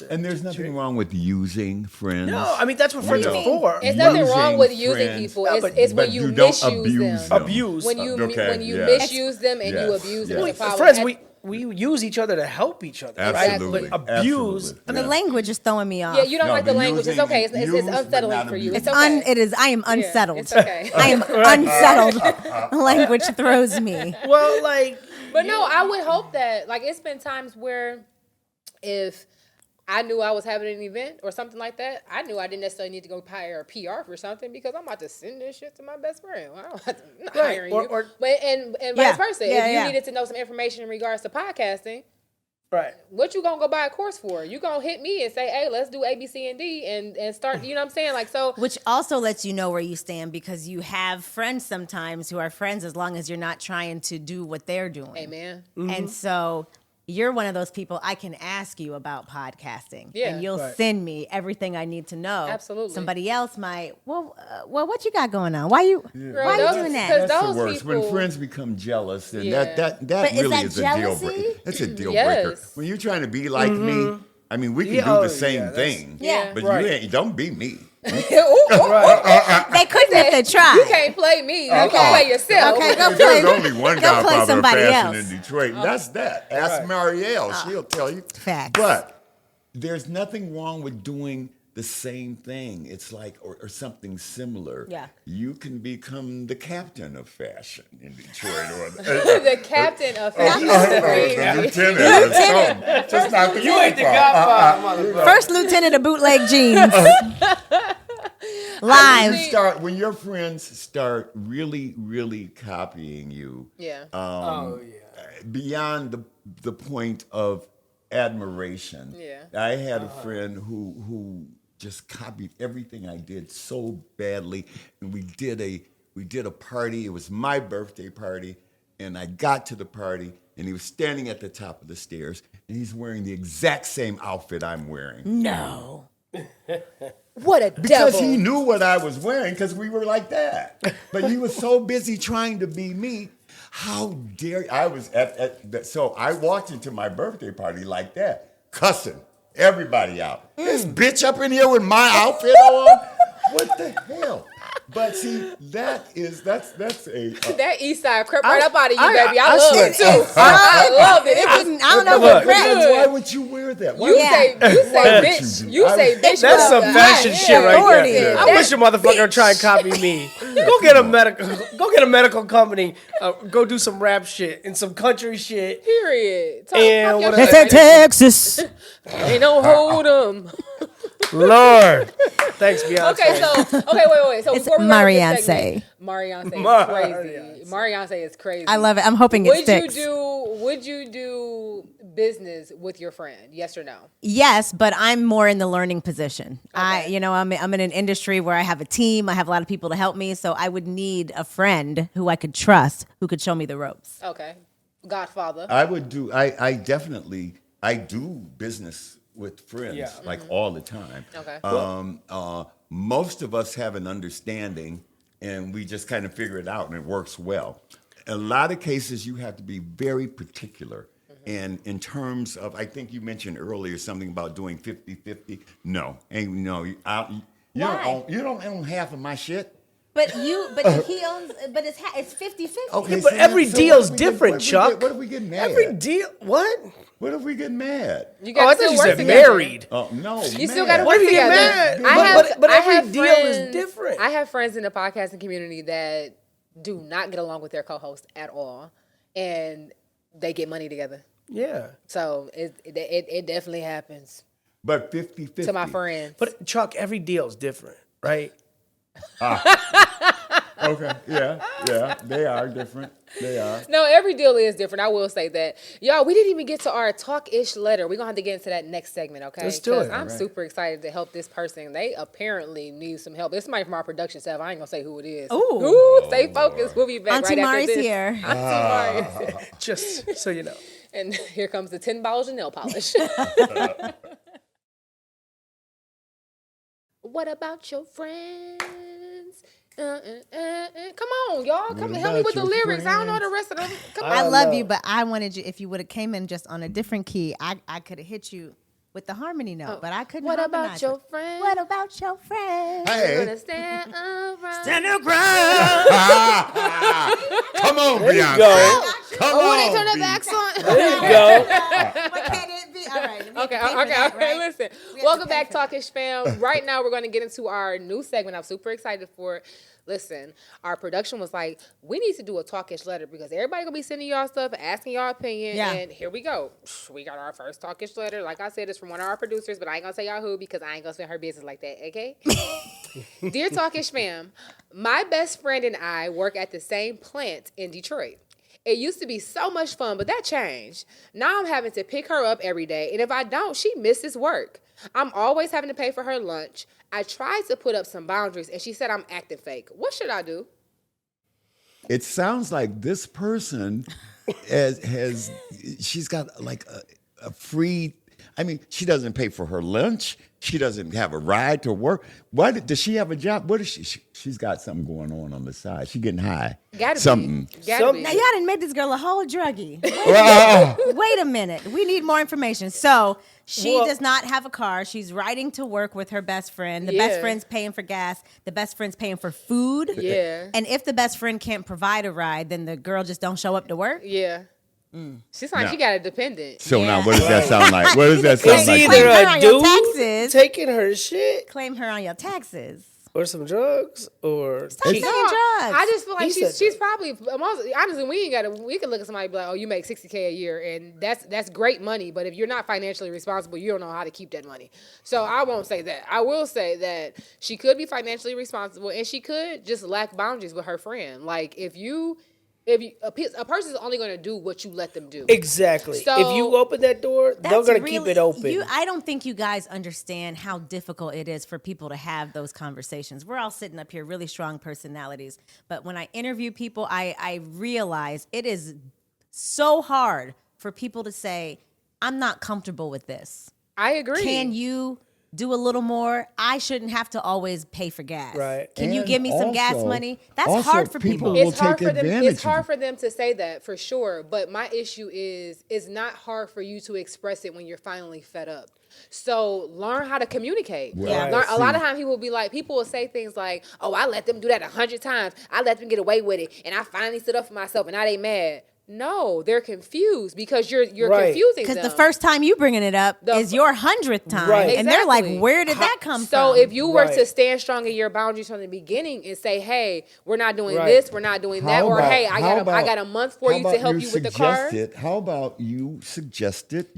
And there's nothing wrong with using friends.
No, I mean that's what friends are for.
It's nothing wrong with
Using
using
friends.
people.
No,
It's when you
don't
misuse
abuse
them.
Abuse.
When you
Okay,
misuse them and you
Yes,
abuse
yes.
them. It's a problem.
Friends,
And-
we use each other to help each other.
Absolutely.
Right? But abuse.
Absolutely.
The language is throwing me off.
yeah, you don't
No,
like the
the
language. It's
using-
okay. It's
use, but
unsettling
not
for you.
abuse.
It's okay.
It is. I am unsettled.
it's okay.
I am unsettled. Language throws me.
Well, like,
But no, I would hope that, like, it's been times where if I knew I was having an event or something like that, I knew I didn't necessarily need to go hire a PR for something because I'm about to send this shit to my best friend. Well, I'm not
Right.
hiring
Or-
you.
or-
But and
Yeah.
vice versa.
Yeah,
if you
yeah.
needed to know some information in regards to podcasting,
right.
what you gonna go buy a course for? You gonna hit me and say, hey, let's do A, B, C, and D and start, you know what I'm saying? Like, so.
Which also lets you know where you stand because you have friends sometimes who are friends as long as you're not trying to do what they're doing.
Amen.
And so you're one of those people I can ask you about podcasting.
Yeah.
And you'll
Right.
send me everything I need to know.
Absolutely.
Somebody else might, well, what you got going on? Why you
Girl,
you
those-
doing that?
'cause
That's
those
the worst.
people-
When friends become jealous, then
Yeah.
that
But is
really
that
is a deal
jealousy?
breaker. It's a deal
Yes.
breaker. When you're trying to be like me, I mean, we can
Yeah,
do
oh,
the same
yeah, that's-
thing.
Yeah.
But
Right.
you don't be me.
Ooh, ooh, ooh.
They couldn't if they tried.
You can't play me. You can play yourself.
Okay, go
If
play.
There's only one
go play
godfather of
somebody
fashion
else.
in Detroit, and that's that. Ask Maurielle. She'll tell you.
Facts.
But there's nothing wrong with doing the same thing. It's like, or something similar.
Yeah.
You can become the captain of fashion in Detroit. Or
The captain of fashion is
the
crazy.
lieutenant or something. Just not the
You ain't the godfather, motherfucker.
First lieutenant of bootleg jeans. Live.
When your friends start really, really copying you,
Yeah.
beyond the point of admiration.
Yeah.
I had a friend who just copied everything I did so badly, and we did a party. It was my birthday party, and I got to the party, and he was standing at the top of the stairs, and he's wearing the exact same outfit I'm wearing.
No.
What a
Because
devil.
he knew what I was wearing, because we were like that. But he was so busy trying to be me. How dare I was so I walked into my birthday party like that, cussing everybody out. This bitch up in here with my outfit on. What the hell? But see, that's a
That east side crept right up out of you,
I-
baby. I,
I
loved
swear.
it too. I loved it. It was,
I don't know
Look,
what friends.
why would you wear that? Why
you
would
say
Why would
bitch.
you do-
You
I
say
was-
bitch.
That's
with
some
a
fashion
high
shit right
authority.
there.
That
I wish a motherfucker would try and copy me. Go get a medical company. Go do some rap shit and some country shit.
Period. Talk
And
your
what
shit,
else?
baby.
Texas.
Ain't no hold 'em.
Lord, thanks, Beyonce.
Okay, wait. So
It's
before we wrap up this
Marianne.
segment, Marianne is crazy. Marianne is crazy.
I love it. I'm hoping it sticks.
Would you do business with your friend? Yes or no?
Yes, but I'm more in the learning position. I'm in an industry where I have a team. I have a lot of people to help me. So I would need a friend who I could trust, who could show me the ropes.
Okay. Godfather.
I would do. I definitely. I do business with friends like all the time.
Okay.
Most of us have an understanding, and we just kind of figure it out, and it works well. A lot of cases, you have to be very particular. And in terms of, I think you mentioned earlier something about doing 50-50. No, you don't own half of my shit.
But he owns. But it's 50-50.
Okay,
Yeah, but every
so
deal's
what if we
different,
what if we
Chuck.
get- What if we get mad?
Every deal. What?
What if we get mad?
You
Oh, I
got
thought
to
you
work
said
together.
married.
Oh no!
You still
mad.
got to
What
work
if you get
together.
mad? But every
have
deal is
friends-
different.
I have friends in the podcasting community that do not get along with their co-host at all, and they get money together.
Yeah.
So it definitely happens
But 50-50.
to my friends.
But Chuck, every deal's different, right?
Okay, yeah, they are different. They are.
No, every deal is different. I will say that. Y'all, we didn't even get to our Talkish letter. We're going to have to get into that next segment, okay?
Let's do it.
I'm
All right.
super excited to help this person. They apparently need some help. It's somebody from our production staff. I ain't going to say who it is.
Ooh.
Stay focused. We'll be back
Auntie
right after
Mari's
this.
here.
Auntie Mari's.
Just so you know.
And here comes the 10 bottles of nail polish. What about your friends? Come on, y'all. Come help me
about
with the
your
lyrics. I don't know
friends?
the rest of them. Come
I
on.
love you, but I wanted you. If you would have came in just on a different key, I could have hit you with the harmony note, but I couldn't.
What about
harmonize
your
it.
friend?
What about your friend?
Hey.
Gonna stand around.
Stand your ground.
Come on,
There you
Beyonce.
go.
Come
Oh,
on.
they turn the
B.
backs on.
There you go.
What can it be? All right.
Okay. Listen, welcome back, Talkish fam. Right now, we're going to get into our new segment. I'm super excited for it. Listen, our production was like, we need to do a Talkish letter because everybody gonna be sending y'all stuff, asking y'all opinion, and here we go. We got our first Talkish letter. Like I said, it's from one of our producers, but I ain't gonna say y'all who because I ain't gonna spend her business like that. Okay. Dear Talkish fam, my best friend and I work at the same plant in Detroit. It used to be so much fun, but that changed. Now I'm having to pick her up every day, and if I don't, she misses work. I'm always having to pay for her lunch. I tried to put up some boundaries, and she said I'm acting fake. What should I do?
It sounds like this person she's got like a free, I mean, she doesn't pay for her lunch. She doesn't have a ride to work. Does she have a job? What is she? She's got something going on the side. She getting high.
Gotta
something.
be. Gotta be.
Now, y'all done made this girl a whole druggie.
Well,
Wait a minute. We need more information. So she
Well-
does not have a car. She's riding to work with her best friend. The best friend's paying for gas. The best friend's paying for food.
Yeah.
And if the best friend can't provide a ride, then the girl just don't show up to work.
Yeah. She's like,
No.
she got a dependent.
so
Yeah.
now what does that sound like? What does that sound
It's
like?
Claim
either
her
a
on your
dude
taxes.
taking her shit
Claim her on your taxes.
or some drugs or
Stop taking drugs.
I just feel like
He said
she's probably honestly we can look at somebody and be like, oh, you make $60K a year and that's great money, but if you're not financially responsible, you don't know how to keep that money. So I won't say that. I will say that she could be financially responsible and she could just lack boundaries with her friend. Like if a person is only going to do what you let them do.
exactly.
So-
if you open that door, they're
That's
gonna
really-
keep it open.
I don't think you guys understand how difficult it is for people to have those conversations. We're all sitting up here, really strong personalities. But when I interview people, I realize it is so hard for people to say, I'm not comfortable with this.
I agree.
Can you do a little more? I shouldn't have to always pay for gas.
Right.
Can you
And
give me some gas
also-
money? That's
also
hard for
people
people.
will
It's hard
take
for them.
advantage
It's hard
of
for them to say that for sure. But my issue is, it's not hard for you to express it when you're finally fed up. So learn how to communicate.
Well, Yeah.
A lot of times people will say things like, "Oh, I let them do that 100 times. I let them get away with it, and I finally stood up for myself, and now they mad." No, they're confused because you're
Right.
confusing them.
Because the first time you bringing it up is your 100th time.
Right.
And they're like,
Exactly.
where did that come
So
from?
if you were
Right.
to stand strong in your boundaries from the beginning and say, "Hey, we're not doing
Right.
this, we're not doing that," or "Hey, I got a month for
how
you to
about
help you with the car."
How about you suggest it?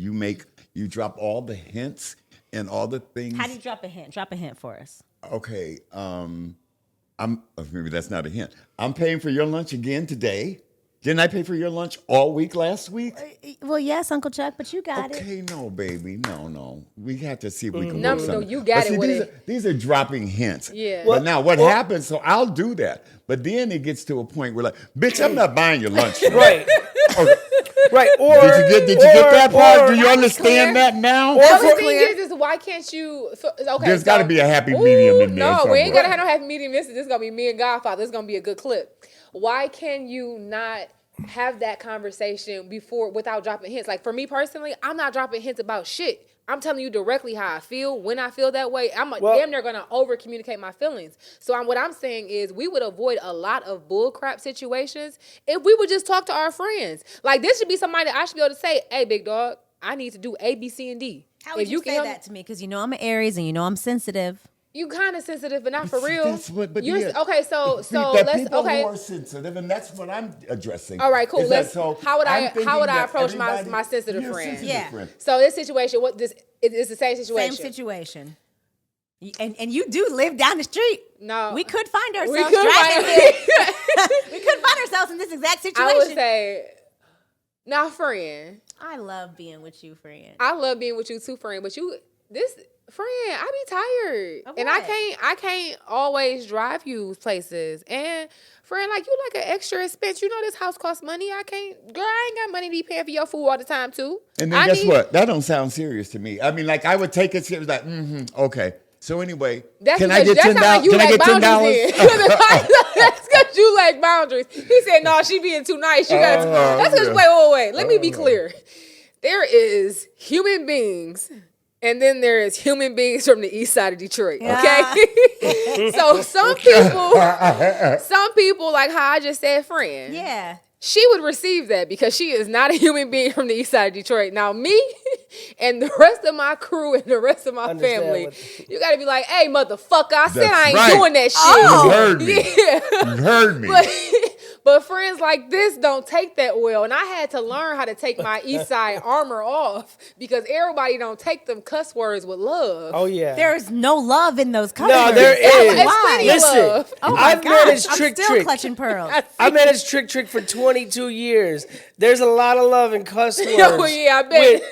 You drop all the hints and all the things.
How do you drop a hint? Drop a hint for us.
Okay, maybe that's not a hint. I'm paying for your lunch again today. Didn't I pay for your lunch all week last week?
Well, yes, Uncle Chuck, but you got it.
Okay, no, baby, no. We have to see if we can
No,
work
no,
something.
you got
But
it
see,
with
these are dropping hints.
Yeah.
But now what happens? So I'll do that. But then it gets to a point where like, bitch, I'm not buying your lunch.
right.
Okay.
Right. Or
Did you get that part? Do you
That was
understand
clear.
that now?
Now the
for
thing
clear-
is why can't you? Okay,
There's gotta be a happy medium in there
No, we ain't
somewhere.
gonna have no happy medium. This is gonna be me and Godfather. This is gonna be a good clip. Why can you not have that conversation without dropping hints? Like for me personally, I'm not dropping hints about shit. I'm telling you directly how I feel when I feel that way. I'm damn near gonna over communicate my feelings. So what I'm saying is we would avoid a lot of bull crap situations if we would just talk to our friends. Like this should be somebody that I should be able to say, "Hey, big dog, I need to do A, B, C, and D."
How would
If
you
can
say
help-
that to me? Because you know I'm an Aries and you know I'm sensitive.
You kind of sensitive, but not for
See,
real.
that's what- but yeah.
Okay, so
That
let's
people
okay.
who are sensitive, and that's what I'm addressing.
All right, cool.
Is that
Let's.
so
How would
I'm
I
thinking that
approach my
everybody-
sensitive
You're a
friend?
sensitive
Yeah.
friend.
So this situation, it's the same situation.
Same situation. And you do live down the street.
No,
We could find ourselves
we could
driving.
find
We could find ourselves in this exact situation.
I would say, now, friend.
I love being with you, friend.
I love being with you too, friend. But this friend, I be tired,
Of
and
what?
I can't always drive you places. And friend, like you like an extra expense. You know this house costs money. I ain't got money to be paying for your food all the time too.
And then guess what? That don't sound serious to me. I mean, like I would take it serious, like, okay. So anyway, can I get $10? Can I get $10?
That's because you lack boundaries. He said, "No, she being too nice. You got." That's because
yeah.
wait. Let me be clear. There is human beings and then there is human beings from the east side of Detroit.
Yeah.
Okay, so some people, like how I just said, friend.
Yeah.
She would receive that because she is not a human being from the east side of Detroit. Now, me and the rest of my crew and the rest of my family, you got to be like, hey, motherfucker, I said I ain't doing that shit.
Oh. You heard me.
Yeah.
You heard me.
But friends like this don't take that well. And I had to learn how to take my east side armor off because everybody don't take them cuss words with love.
Oh, yeah.
There's no love in those colors.
No, there is.
It's plenty of love.
Oh my
I've
gosh,
managed
I'm
Trick
still
Trick.
clutching pearls.
I managed Trick for 22 years. There's a lot of love in cuss words.
Oh, yeah, I bet.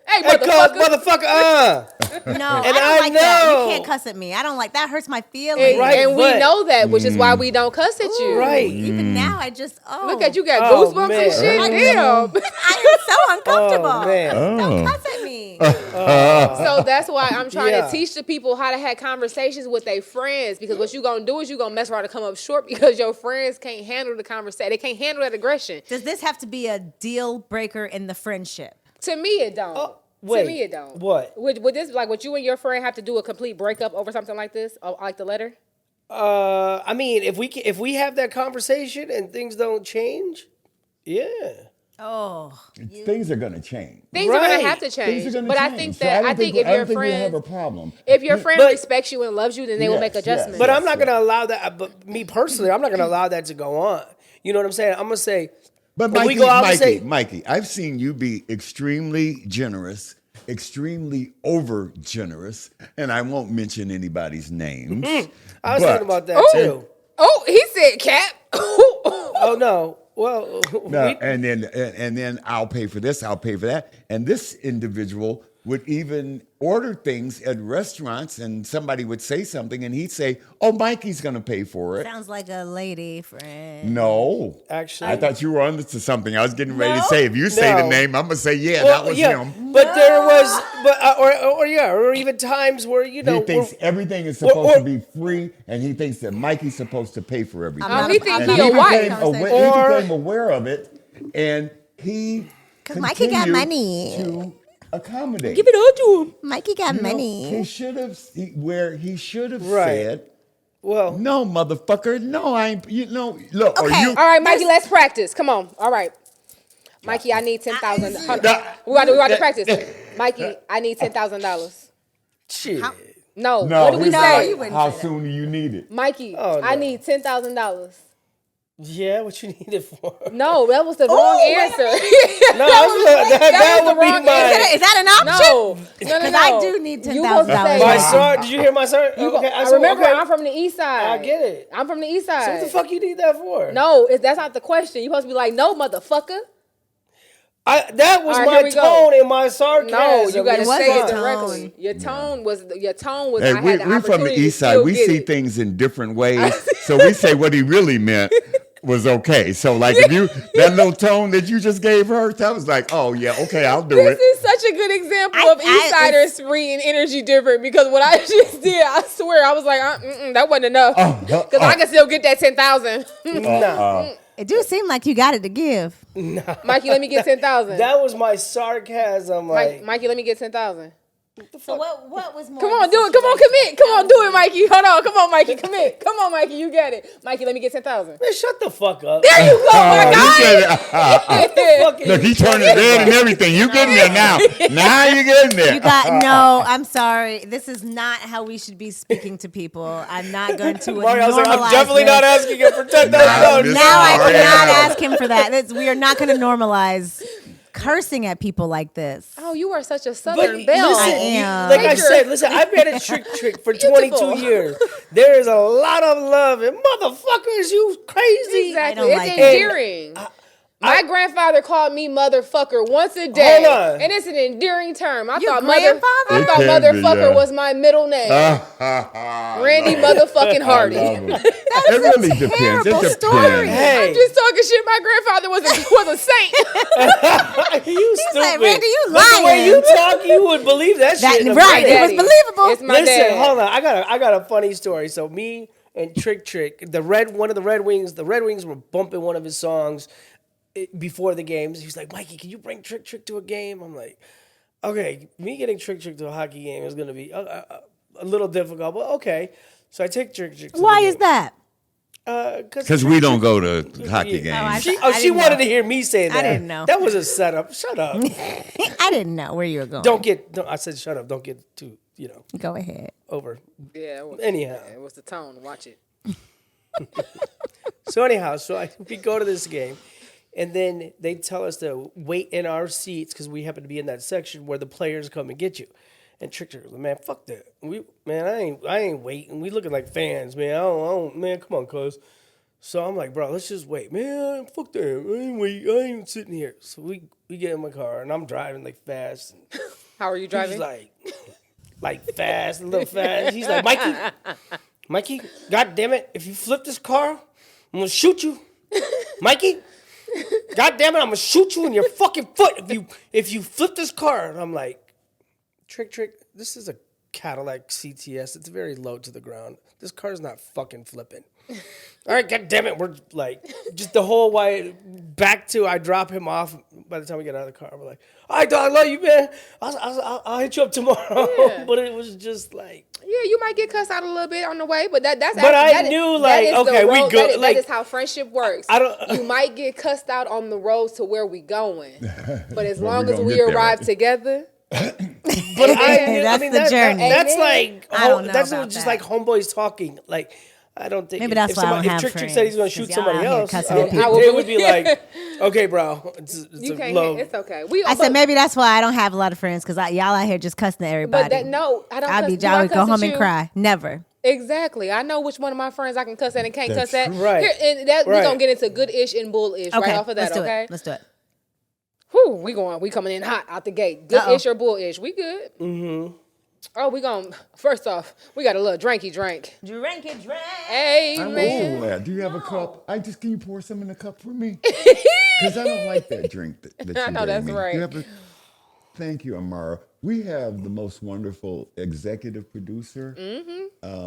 Hey,
motherfucker.
motherfucker,
No, I
And
don't
I
like that.
know.
You can't cuss at me. I don't like that. Hurts my feelings.
Right,
And we
but-
know that, which is why we don't cuss at you.
Right.
Even now, I just
Look at you, got
Oh,
goosebumps
man.
and shit. Damn.
I am so uncomfortable.
Oh, man.
Don't cuss at me.
So that's why I'm trying
Yeah.
to teach the people how to have conversations with their friends, because what you gonna do is you gonna mess around and come up short because your friends can't handle the conversation. They can't handle that aggression.
Does this have to be a deal breaker in the friendship?
To me, it don't.
Wait,
to me, it don't.
what?
Would this, like, would you and your friend have to do a complete breakup over something like this, like the letter?
I mean, if we have that conversation and things don't change, yeah.
Oh,
Things are going to change.
Things are gonna
Right.
have to
Things
change.
are going to
But
change.
I think
So
that
don't
if
I
your
don't think we have a
friend,
problem.
if your friend
But-
respects you and loves you, then they will
Yes,
make
yes.
adjustments.
But I'm not going to allow that. But me personally, I'm not going to allow that to go on. You know what I'm saying? I'm going to say,
But
when
Mikey,
we go out and say,
Mikey, I've seen you be extremely generous, extremely over generous, and I won't mention anybody's names.
I was
but-
thinking about that too.
Oh, he said cap.
Oh no. Well,
No, and then I'll pay for this, I'll pay for that. And this individual would even order things at restaurants, and somebody would say something, and he'd say, "Oh, Mikey's going to pay for it."
sounds like a lady friend.
No,
Actually-
I thought you were onto something. I was getting ready to
No?
say, if you say the
No.
name, I'm gonna say, yeah,
well,
that was
yeah,
him.
but there was, or even times where
He thinks everything is supposed to be free, and he thinks that Mikey's supposed to pay for everything.
Oh, he think
And
he a wife.
Or-
he became aware of it, and he
'Cause Mikey got
continued
money.
to accommodate.
Give it all to him.
Mikey got
You know,
money.
He should have
Right.
said,
well,
"No, motherfucker, no, I ain't." You know, look, or
Okay.
you.
All right, Mikey, let's practice. Come on. All right. Mikey, I need 10,000.
Nah.
We got to practice. Mikey, I need $10,000.
shit.
No.
No,
What do we
he's
say?
you wouldn't
how
say that.
soon do you need it?
Mikey,
Oh,
I
no.
need $10,000.
Yeah, what you need it for?
No, that was the wrong
wait a
answer.
No, that
was
would
the wrong
be my.
answer.
Is that an option?
No.
Because I do need
You supposed to
$10,000.
say-
My son, did you hear my son?
I remember I'm from the east side.
I get it.
I'm from the east side.
So what the fuck you need that for?
No, that's not the question. You supposed to be like, no, motherfucker.
That was
All right,
my
here we go.
tone and my sarcasm.
No, you got to
It
was
say
your
it
tone.
directly. Your tone was.
Hey,
I had the
we're from the
opportunity to
east side.
still
We
get
see
it.
things in different ways. So we say what he really meant was okay. So like if you that little tone that you just gave her, that was like, oh yeah, okay, I'll do
This
it.
is such a good example of
I-
Eastsiders reading energy different, because what I just did, I swear, I was like, that wasn't enough. Because I can still get that 10,000.
Nah.
It do seem like you got it to give.
Mikey, let me get 10,000.
That was my sarcasm. Like,
Mikey, let me get 10,000.
So what was more?
Come on, do it. Come on, commit. Come on, do it, Mikey. Hold on. Come on, Mikey, commit. Come on, Mikey, you get it. Mikey, let me get 10,000.
man, shut the fuck up.
There you go, my
He
guy.
said,
Fucking-
look, he turned it red and everything. You getting there now. Now you getting there.
You got no. I'm sorry. This is not how we should be speaking to people. I'm not going to
Mario, I was like, I'm
normalize
definitely
this.
not asking you for $10,000.
Nah,
Now I
Sorry.
cannot ask him for that. We are not going to normalize cursing at people like this.
Oh, you are such a
But
Southern belle.
listen,
I am.
like I
Major.
said, listen, I've been a trick for
Beautiful.
22 years. There is a lot of love, and motherfuckers, you crazy.
Exactly.
I don't
It's
like it.
endearing. My grandfather called me motherfucker once a day.
Hold on.
And it's an endearing term. I
Your
thought
grandfather?
It can be,
motherfucker
yeah.
was my middle name. Randy motherfuking Hardy.
It really depends. It
terrible
depends.
story.
Hey,
I'm just talking shit. My grandfather was a saint.
you stupid.
like, Randy, you
But the way
lying.
you talk, you would believe that shit. in a
Right.
minute.
It was believable.
It's my
Listen,
dad.
hold on. I got a funny story. So me and Trick, one of the Red Wings were bumping one of his songs before the games. He was like, Mikey, can you bring Trick to a game? I'm like, okay, me getting Trick to a hockey game is going to be a little difficult, but okay. So I take Trick to
Why
the
is
game.
that?
Because we don't go to hockey games.
She wanted to hear me say that.
I didn't know.
That was a setup. Shut up.
I didn't know where you were going.
I said shut up. Don't get too,
Go ahead.
over.
Yeah.
Anyhow.
It was the tone. Watch it.
So anyhow, we go to this game, and then they tell us to wait in our seats because we happen to be in that section where the players come and get you. And Trick goes, man, fuck that. I ain't waiting. We looking like fans, man. I don't, man, come on, cuz. So I'm like, bro, let's just wait. Man, fuck that. I ain't sitting here. So we get in my car, and I'm driving like fast. And
How are you driving?
he's like fast, a little fast. He's like, Mikey, God damn it, if you flip this car, I'm gonna shoot you. Mikey, God damn it, I'm gonna shoot you in your fucking foot if you flip this car. And I'm like, Trick, this is a Cadillac CTS. It's very low to the ground. This car's not fucking flipping. All right, God damn it. We're like, just the whole way back to, I drop him off. By the time we get out of the car, we're like, all right, dog, I love you, man. I'll hit you up tomorrow.
Yeah.
But it was just like.
Yeah, you might get cussed out a little bit on the way, but that's.
But I knew, like, okay, we go.
That is how friendship works. You might get cussed out on the roads to where we going, but as long as we arrive together.
But
that's the journey.
That's like,
I don't know
that's
about
just
that.
like homeboys talking. Like, I don't think
Maybe that's why I don't have
Trick
friends,
said he's going to
'cause
shoot
y'all
somebody
out here
else,
cussing at
people.
they would be like, okay, bro, it's
You
a
can't.
low.
It's okay.
I said maybe that's why I don't have a lot of friends because y'all out here just cussing at everybody.
But no, I don't.
I'll be jolly, go home and cry. Never.
Exactly. I know which one of my friends I can cuss at and can't cuss at.
right.
Here, and that we're
Right.
gonna get into good-ish and bull-ish right off of that. Okay.
Let's do it.
Whew, we coming in hot out the gate. Good-ish or bull-ish? We good.
Mm-hmm.
Oh, first off, we got a little drinky drink.
Drink it, drink.
Hey,
I'm
man.
also glad. Do you have a cup? Can you pour some in a cup for me? Because I don't like that drink that you
I know
gave
that's
me.
right.
Thank you, Amara. We have the most wonderful executive producer,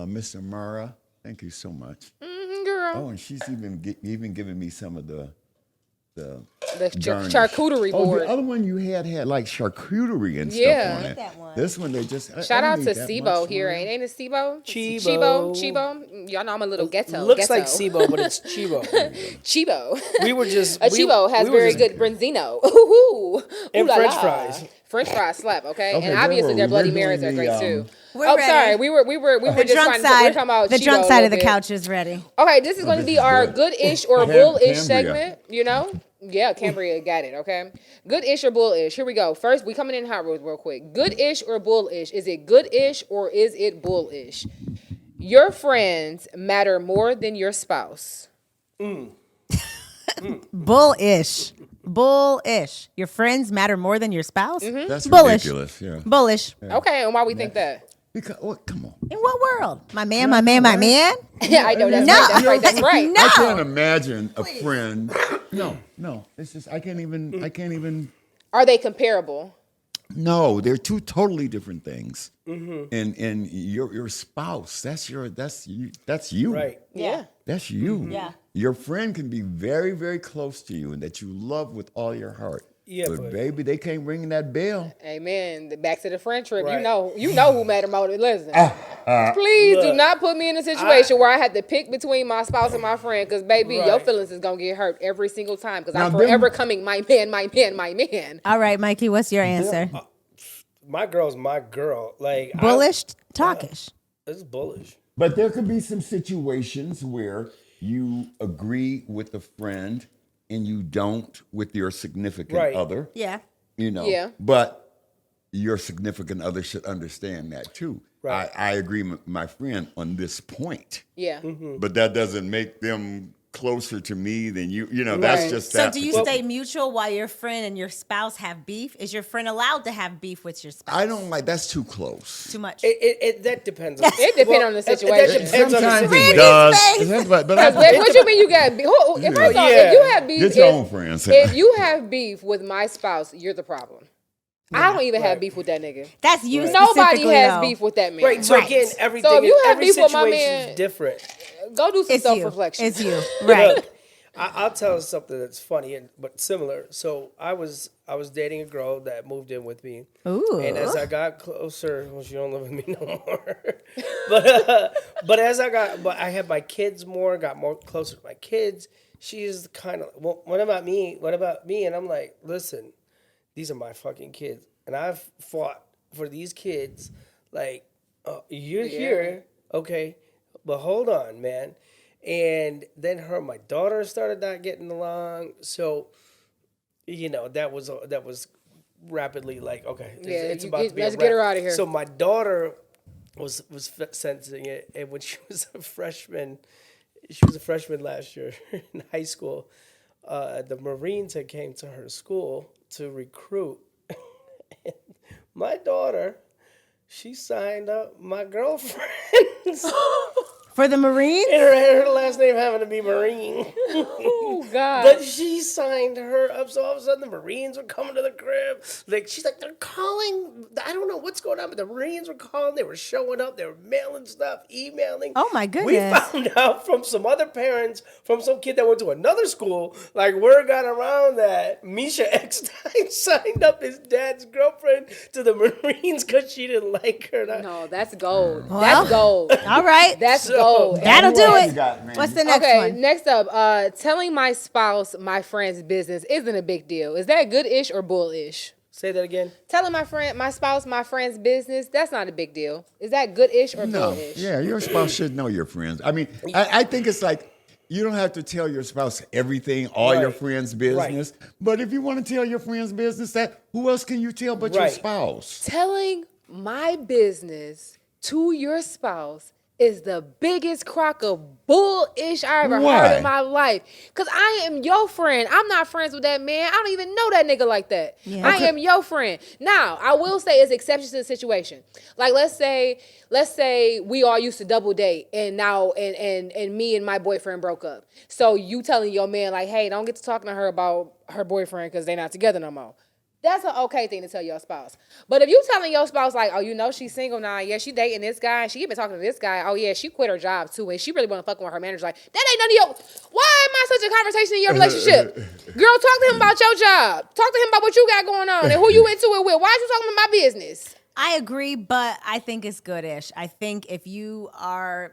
Miss Amara. Thank you so much.
Girl.
Oh, and she's even giving me some of the
The charcuterie board.
The other one you had like charcuterie and
Yeah.
stuff on it.
That one.
This one they just
Shout
I
out
don't
to
need that
Sibo
much
here,
more.
ain't it Sibo?
Chibo.
Chibo. Y'all know I'm a little ghetto.
Looks
ghetto.
like Sibo, but it's Chibo.
Chibo.
We were just
A Chibo has
we were
very
just-
good Benzino. Ooh,
And
ooh la
French
la.
fries.
French fries slap, okay?
Okay,
And
where
obviously
were
their
we?
Bloody
We're
Marys are
doing
great
the,
too.
We're
Oh,
ready.
sorry. We were
The
just
drunk
trying
side.
to, we're talking about
The
Chibo
drunk
a
side
little
of the
bit.
couch is ready.
Okay, this is going to
this
be
is
our
good.
good-ish or bull-ish
Cambria.
segment, you know? Yeah, Cambria got it, okay? Good-ish or bull-ish. Here we go. First, we coming in hot real quick. Good-ish or bull-ish? Is it good-ish or is it bull-ish? Your friends matter more than your spouse.
Bullish. Bullish. Your friends matter more than your spouse?
That's
Bullish.
ridiculous. Yeah.
Bullish.
Okay, and why we think that?
Because come on.
In what world? My man, my man, my man?
Yeah, I know that's
No.
right. That's right.
No.
I can't imagine a friend. No. It's just I can't even.
Are they comparable?
No, they're two totally different things. And your spouse, that's you.
Right.
Yeah.
That's you.
Yeah.
Your friend can be very, very close to you and that you love with all your heart.
Yeah,
but
but-
baby, they can't ring that bell.
Amen. Back to the friend trip.
Right.
You know who matter more than listen. Please do
Look,
not put me in a situation where I had to pick between my spouse and my friend, because baby, your
Right.
feelings is gonna get hurt every single time. Because
Now
I'm
them-
forever coming, my man.
All right, Mikey, what's your answer?
My girl's my girl. Like
Bullish, talkish.
It's bullish.
But there could be some situations where you agree with a friend and you don't with your significant
Right.
other.
Yeah.
You know.
Yeah.
But your significant other should understand that too.
Right.
I agree with my friend on this point.
Yeah.
But that doesn't make them closer to me than you. You know, that's
Right.
just
So
that.
do you stay mutual while your friend and your spouse have beef? Is your friend allowed to have beef with your spouse?
I don't like. That's too close.
Too much.
That depends. On,
It depends on the
That
situation.
depends on the
Sometimes
situation.
it does.
face.
But
What you mean you got beef? First off, if you have beef,
Get your own friends.
if you have beef with my spouse, you're the problem. I don't even have beef with that nigga.
That's you
Nobody
specifically,
has
though.
beef with that man.
Right. So
Right.
again, everything.
So if you have
every
beef with my
situation
man-
is different.
Go do some
It's you.
self-reflection.
It's you. Right.
Look, I'll tell something that's funny but similar. So I was dating a girl that moved in with me.
Ooh.
And as I got closer, well, she don't live with me no more. but I had my kids more, got more closer to my kids. She is kind of, well, what about me? What about me? And I'm like, listen, these are my fucking kids, and I've fought for these kids. Like, you're here, okay, but hold on, man. And then my daughter started not getting along. So, that was rapidly like, okay, it's about to be
let's
a
get her
wrap.
out of here.
So my daughter was sensing it, and when she was a freshman last year in high school. The Marines had came to her school to recruit. And my daughter, she signed up my girlfriends.
For the Marines?
And her last name happened to be Marine.
Oh, God.
But she signed her up, so all of a sudden the Marines were coming to the crib. Like, she's like, they're calling. I don't know what's going on, but the Marines were calling. They were showing up. They were mailing stuff, emailing.
Oh, my goodness.
We found out from some other parents, from some kid that went to another school, like, word got around that Misha Eckstein signed up his dad's girlfriend to the Marines because she didn't like her.
No, that's gold.
Well,
that's gold.
All right.
That's gold.
That'll do
What
it.
you got, man?
What's the next
Okay,
one?
next up, telling my spouse my friend's business isn't a big deal. Is that good-ish or bull-ish?
Say that again.
Telling my spouse my friend's business, that's not a big deal. Is that good-ish or
No,
bull-ish?
yeah, your spouse should know your friends. I mean, I think it's like you don't have to tell your spouse everything, all your
Right.
friends' business. But if you want to tell your friends' business, who else can you tell but your
Right.
spouse?
Telling my business to your spouse is the biggest crock of bull-ish I ever
Why?
heard in my life. Because I am your friend. I'm not friends with that man. I don't even know that nigga like that.
Yeah.
I am your friend. Now, I will say it's exceptions to the situation. Like, let's say we all used to double date and now and me and my boyfriend broke up. So you telling your man, like, hey, don't get to talking to her about her boyfriend because they're not together no more. That's an okay thing to tell your spouse. But if you telling your spouse, like, oh, she's single now. Yeah, she dating this guy. And she been talking to this guy. Oh, yeah, she quit her job, too. And she really want to fuck with her manager. Like, that ain't none of your... Why am I such a conversation in your relationship? Girl, talk to him about your job. Talk to him about what you got going on and who you into it with. Why are you talking about my business?
I agree, but I think it's good-ish. I think if you are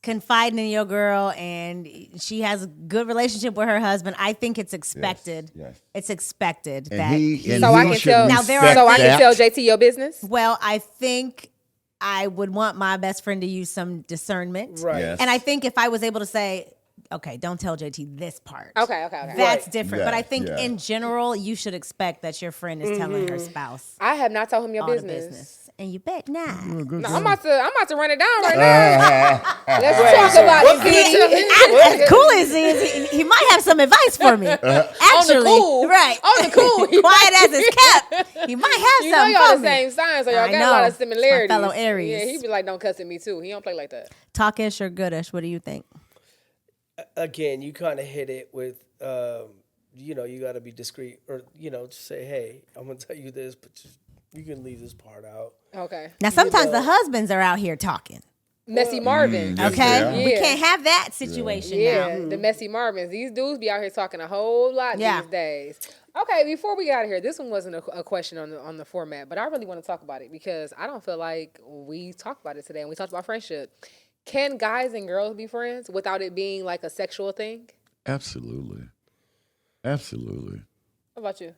confiding in your girl and she has a good relationship with her husband, I think it's expected.
Yes.
It's expected
And
that
he
So I
he
can
should
tell.
Now, there
respect
are
So I can
that.
tell JT your business.
Well, I think I would want my best friend to use some discernment.
Right.
Yes.
And I think if I was able to say, okay, don't tell JT this part.
Okay.
That's
Right.
different.
Yeah,
But I think
yeah.
in general, you should expect that your friend is telling her spouse
I have not told him your
all the
business.
business. And you bet not.
No, I'm about to run it down right now. Let's talk about
What
it.
As cool as he is, he might have some advice for me. Actually,
cool.
right?
On the cool.
Quiet as it's kept. He might have
You know
something
y'all
for
the
me.
same sign, so y'all
I
got a lot
know.
of similarities.
My fellow Aries.
Yeah, he be like, don't cuss at me too. He don't play like that.
Talkish or goodish? What do you think?
Again, you kind of hit it with, you got to be discreet, or just say, hey, I'm gonna tell you this, but you can leave this part out.
Okay.
Now, sometimes
know.
the husbands are out here talking.
Messy Marvin.
yes,
Okay,
yeah.
we
Yeah.
can't have that situation
Yeah,
now.
the messy Marvins. These dudes be out here talking a whole lot
Yeah.
these days. Okay, before we got out of here, this one wasn't a question on the format, but I really want to talk about it because I don't feel like we talked about it today, and we talked about friendship. Can guys and girls be friends without it being like a sexual thing?
Absolutely. Absolutely.
How about you?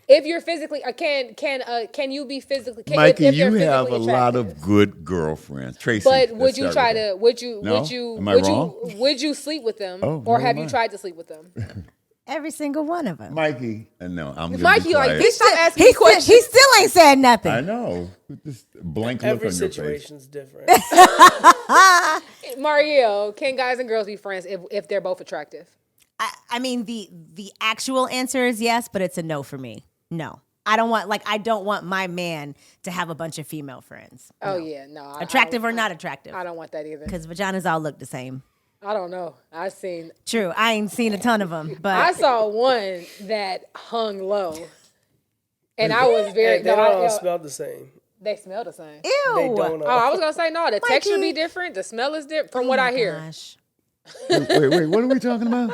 If you're physically, can you be physically?
Mikey,
if they're
you have a
physically
lot
attractive?
of good girlfriends. Tracy.
But would
let's
you
start
try
with
to?
that.
Would you?
No?
Would you?
Am I
would
wrong?
you? Would you sleep with them?
Oh,
or
never
have you
mind.
tried to sleep with them?
Every single one of them.
Mikey. No, I'm gonna
Mikey,
be
like,
quiet.
bitch, stop asking me questions.
He still ain't said nothing.
I know. With this blank look
Every
on your face.
situation's different.
Maurielle, can guys and girls be friends if they're both attractive?
I mean, the actual answer is yes, but it's a no for me. No. I don't want my man to have a bunch of female friends.
Oh yeah, no.
Attractive or not attractive.
I don't want that either.
Because vaginas all look the same.
I don't know.
True. I ain't seen a ton of them, but
I saw one that hung low, and I was very.
And they
no,
don't all
I-
smell the same.
They smell the same.
ew.
They don't
Oh, I
all.
was gonna say no. The texture be different. The smell is different from what I hear.
Gosh.
Wait, what are we talking about?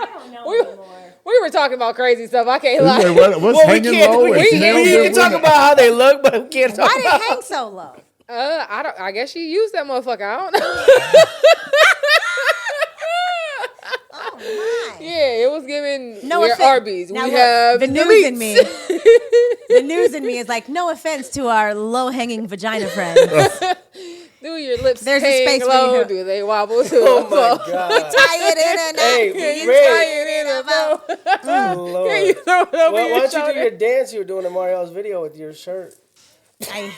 We were talking about crazy stuff. I can't lie.
What's
Well, we
hanging
can't.
low?
We can talk about how they look, but we can't talk
Why did
about.
it hang so low?
I guess she used that motherfucker. I don't know.
Oh my.
Yeah, it was giving
No
we're
offense.
Arby's.
Now
We
look,
have
the news
meats.
in me. The news in me is like, no offense to our low-hanging vagina friends.
Do your lips
There's a
hang
space for you
low?
to-
Do they wobble to
Oh
the floor?
my god!
Tie it in and
Hey,
You
Ray.
tie it in a bow.
Lord.
Yeah, you throw it over
Well, why
your
don't you do
shoulder.
your dance you were doing in Marielle's video with your shirt?
I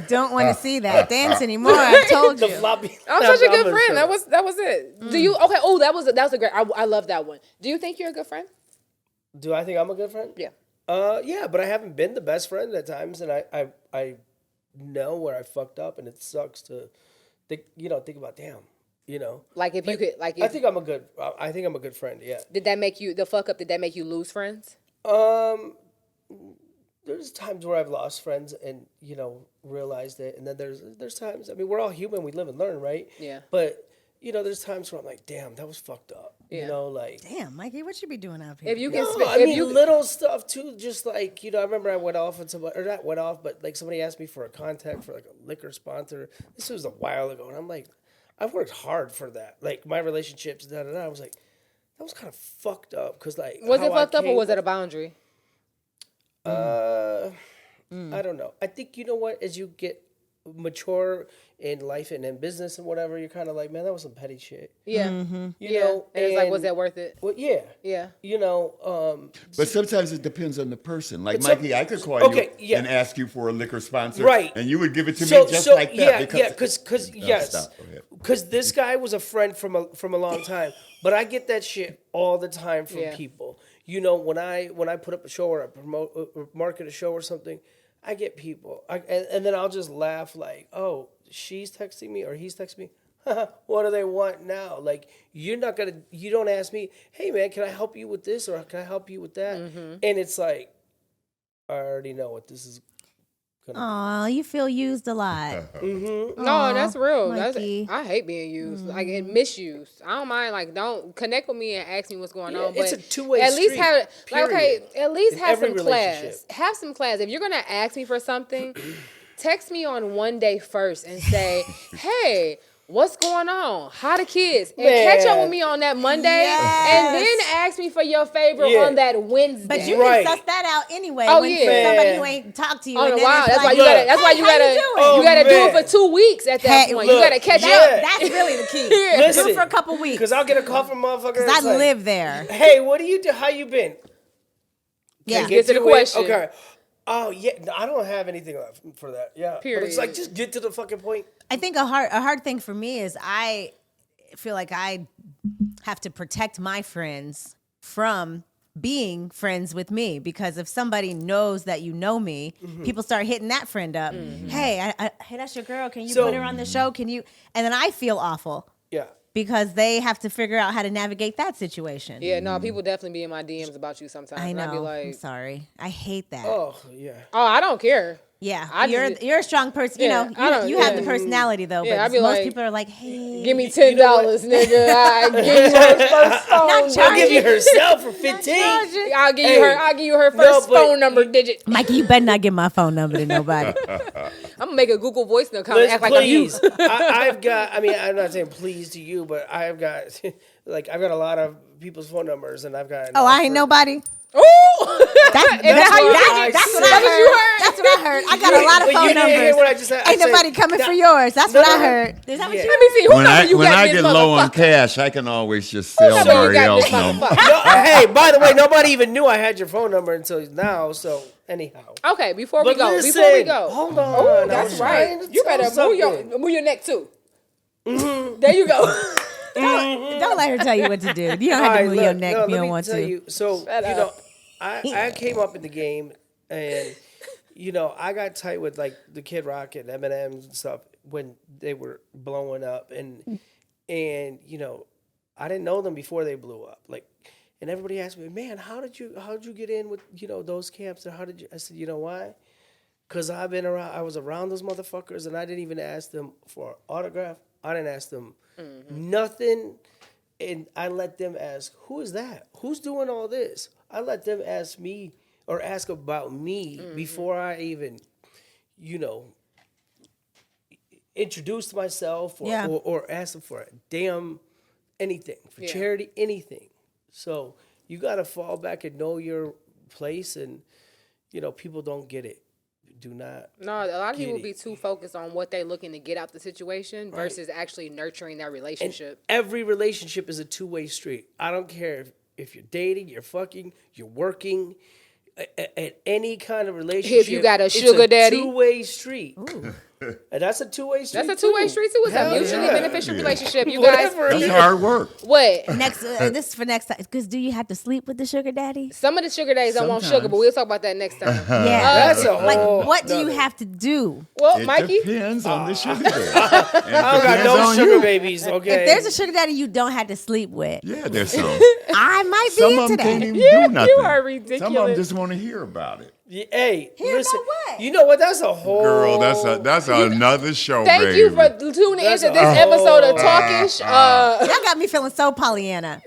don't want to see that dance anymore. I told
The
you.
floppy.
I'm such a good
shirt.
friend. That was it. Do you? Okay. Oh, that was a great. I love that one. Do you think you're a good friend?
Do I think I'm a good friend?
Yeah.
Yeah, but I haven't been the best friend at times, and I know where I fucked up, and it sucks to think about, damn,
Like if you could, like
I
if,
think I'm a good friend. Yeah.
did that make you the fuck up? Did that make you lose friends?
There's times where I've lost friends and realized it, and then there's times. I mean, we're all human. We live and learn, right?
Yeah.
But there's times where I'm like, damn, that was fucked up.
Yeah.
Like.
Damn, Mikey, what you be doing out here?
If you can,
No, I
if
mean
you
little stuff too. Just like I remember I went off on somebody, or not went off, but like somebody asked me for a contact for like a liquor sponsor. This was a while ago, and I'm like, I've worked hard for that. Like my relationships, da da da. I was like, that was kind of fucked up because like
was it
how I
fucked up or
came-
was it a boundary?
I don't know. I think what, as you get mature in life and in business and whatever, you're kind of like, man, that was some petty shit.
Yeah.
You know,
And it's like, was that worth it?
Well, yeah.
Yeah.
But sometimes it depends on the person. Like
But some-
Mikey, I could call
okay,
you
yeah.
and ask you for a liquor sponsor,
Right.
and you would give it to me just like that.
Yeah, because yes,
stop. Go ahead.
because this guy was a friend from a long time, but I get that shit all the time from
Yeah.
people. When I put up a show or I promote or market a show or something, I get people, and then I'll just laugh like, oh, she's texting me or he's texting me. What do they want now? Like you don't ask me, hey man, can I help you with this or can I help you with that? And it's like, I already know what this is gonna
Aw, you feel used a lot.
No, that's real.
Mikey.
I hate being used, like and misused. I don't mind. Like, don't connect with me and ask me what's going
Yeah,
on. But
it's a two-way
At least
street,
have like okay.
period.
At least
In
have
every
some class.
relationship.
Have some class. If you're gonna ask me for something, text me on one day first and say, hey. What's going on? How the kids? And catch up with me on that Monday,
Yes.
and then ask me for your favorite
Yeah.
on that Wednesday.
But you
Right.
can suss that out anyway.
Oh,
when
yeah.
somebody who ain't talked to you.
Oh
and then
wow!
it's
That's why
like,
you gotta.
Look.
That's why you
Hey, how
gotta.
you doing?
Oh,
You gotta do it
man.
for 2 weeks at that
Hey,
point.
look,
You gotta catch
yeah.
up.
That's really the key.
Yeah.
Do
Listen,
it for a couple weeks.
Because I'll get a call from a motherfucker.
Because
that's
I
like,
live there.
Hey, what do you do? How you been?
Yeah.
Get to the
it?
question.
Okay. Oh yeah, no, I don't have anything left for that. Yeah, But it's like
Period.
just get to the fucking point.
I think a hard thing for me is I feel like I have to protect my friends from being friends with me, because if somebody knows that you know me, people start hitting that friend up. Hey, hey, that's your girl. Can you
So-
put her on the show? Can you? And then I feel awful
Yeah.
because they have to figure out how to navigate that situation.
Yeah, no, people definitely be in my DMs about you sometimes.
I
And I'd be
know. I'm
like,
sorry. I hate that.
Oh yeah.
I don't care.
Yeah,
I
you're
just-
a strong person.
Yeah,
You
I
know,
don't-
you have
yeah.
the personality though.
Yeah,
but
I'd be
most
like,
people are like, hey,
Give me $10, nigga. I give you her first phone.
Not
number.
I'll give you
charging.
herself for 15.
I'll give you
Hey.
her. I'll give you her
No,
first
but-
phone number digit.
Mikey, you better not give my phone number to nobody.
I'm gonna make a Google voice note comment. Act like I'm you.
Please. I've got. I mean, I'm not saying please to you, but I've got I've got a lot of people's phone numbers, and I've got.
Oh, I ain't nobody.
Ooh,
That's
Is that how you
what
that's
I
what
said.
I
That's what
heard.
you heard?
That's what I heard. I got a lot of
But
phone
you didn't hear
numbers.
what I just said. I
Ain't
said-
nobody coming
No.
for yours. That's
No,
what I
no.
heard. Is that what
Yeah.
you?
Let me see. Who
When
number
I
you
when
got?
I
this
get low on
motherfucker?
cash, I can always just sell
number you got
Maurielle's
this
number.
motherfucker?
No, hey, by the way, nobody even knew I had your phone number until now. So anyhow.
Okay, before we
But
go.
listen,
Before we go.
hold on.
Oh,
I
that's
was trying
right.
to
You
tell
better
something.
move your neck too. There you go.
Don't let her tell you what to do. You don't have
All
to
right,
move your
look,
neck
no,
if you
let
don't
me
want
tell
to.
you. So
Shut
you
up.
know, I came up in the game, and I got tight with like the Kid Rock and Eminem and stuff when they were blowing up, and I didn't know them before they blew up. Like, and everybody asked me, man, how did you get in with those camps, and how did you? I said, you know why? Because I was around those motherfuckers, and I didn't even ask them for an autograph. I didn't ask them nothing. And I let them ask, who is that? Who's doing all this? I let them ask me or ask about me before I even, introduced myself or asked them for a damn anything, for charity, anything. So you got to fall back and know your place, and, people don't get it. Do not.
No, a lot of people be too focused on what they're looking to get out the situation versus actually nurturing that relationship.
And every relationship is a two-way street. I don't care if you're dating, you're fucking, you're working, at any kind of relationship.
If you got a sugar daddy,
two-way street. And that's a two-way street.
That's a two-way street too. It's a mutually beneficial relationship. You guys,
that's hard work.
What
next? This is for next time. Because do you have to sleep with the sugar daddy?
Some of the sugar daddies don't want sugar, but we'll talk about that next time.
Yeah,
that's a whole.
What do you have to do?
Well,
It
Mikey,
depends on the sugar daddy.
I don't got no sugar babies. Okay.
If there's a sugar daddy you don't have to sleep with,
Yeah, there's some.
I might be
Some
into
of them
that.
can't even do nothing.
you are ridiculous.
Some of them just want to hear about it.
Hey,
Hear
listen.
about what?
You know what? That's a whole.
Girl, that's another show,
Thank
baby.
you for tuning
That's
into
a
this episode of Talkish.
Y'all got me feeling so Pollyanna.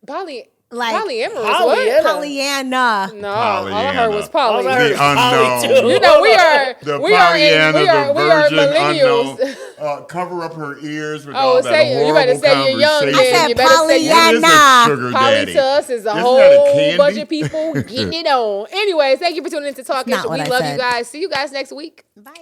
Polyamorous.
Pollyanna.
What?
Pollyanna.
No, all I heard was
All I
poly.
heard
The
was Polly,
unknown.
too.
You know, we are
The
we are
Pollyanna,
we are
the
millennials.
virgin unknown. Cover up her ears with
Oh,
all
say-
that
you
horrible
better say you're young,
conversation.
then.
I
You
said
better say
What is
Pollyanna.
a sugar
Poly
daddy?
to us is a
Isn't
whole
that a candy?
bunch of people getting it on. Anyways, thank you for tuning into Talkish.
not what
We
I
love
said.
you guys. See you guys next week.
Bye.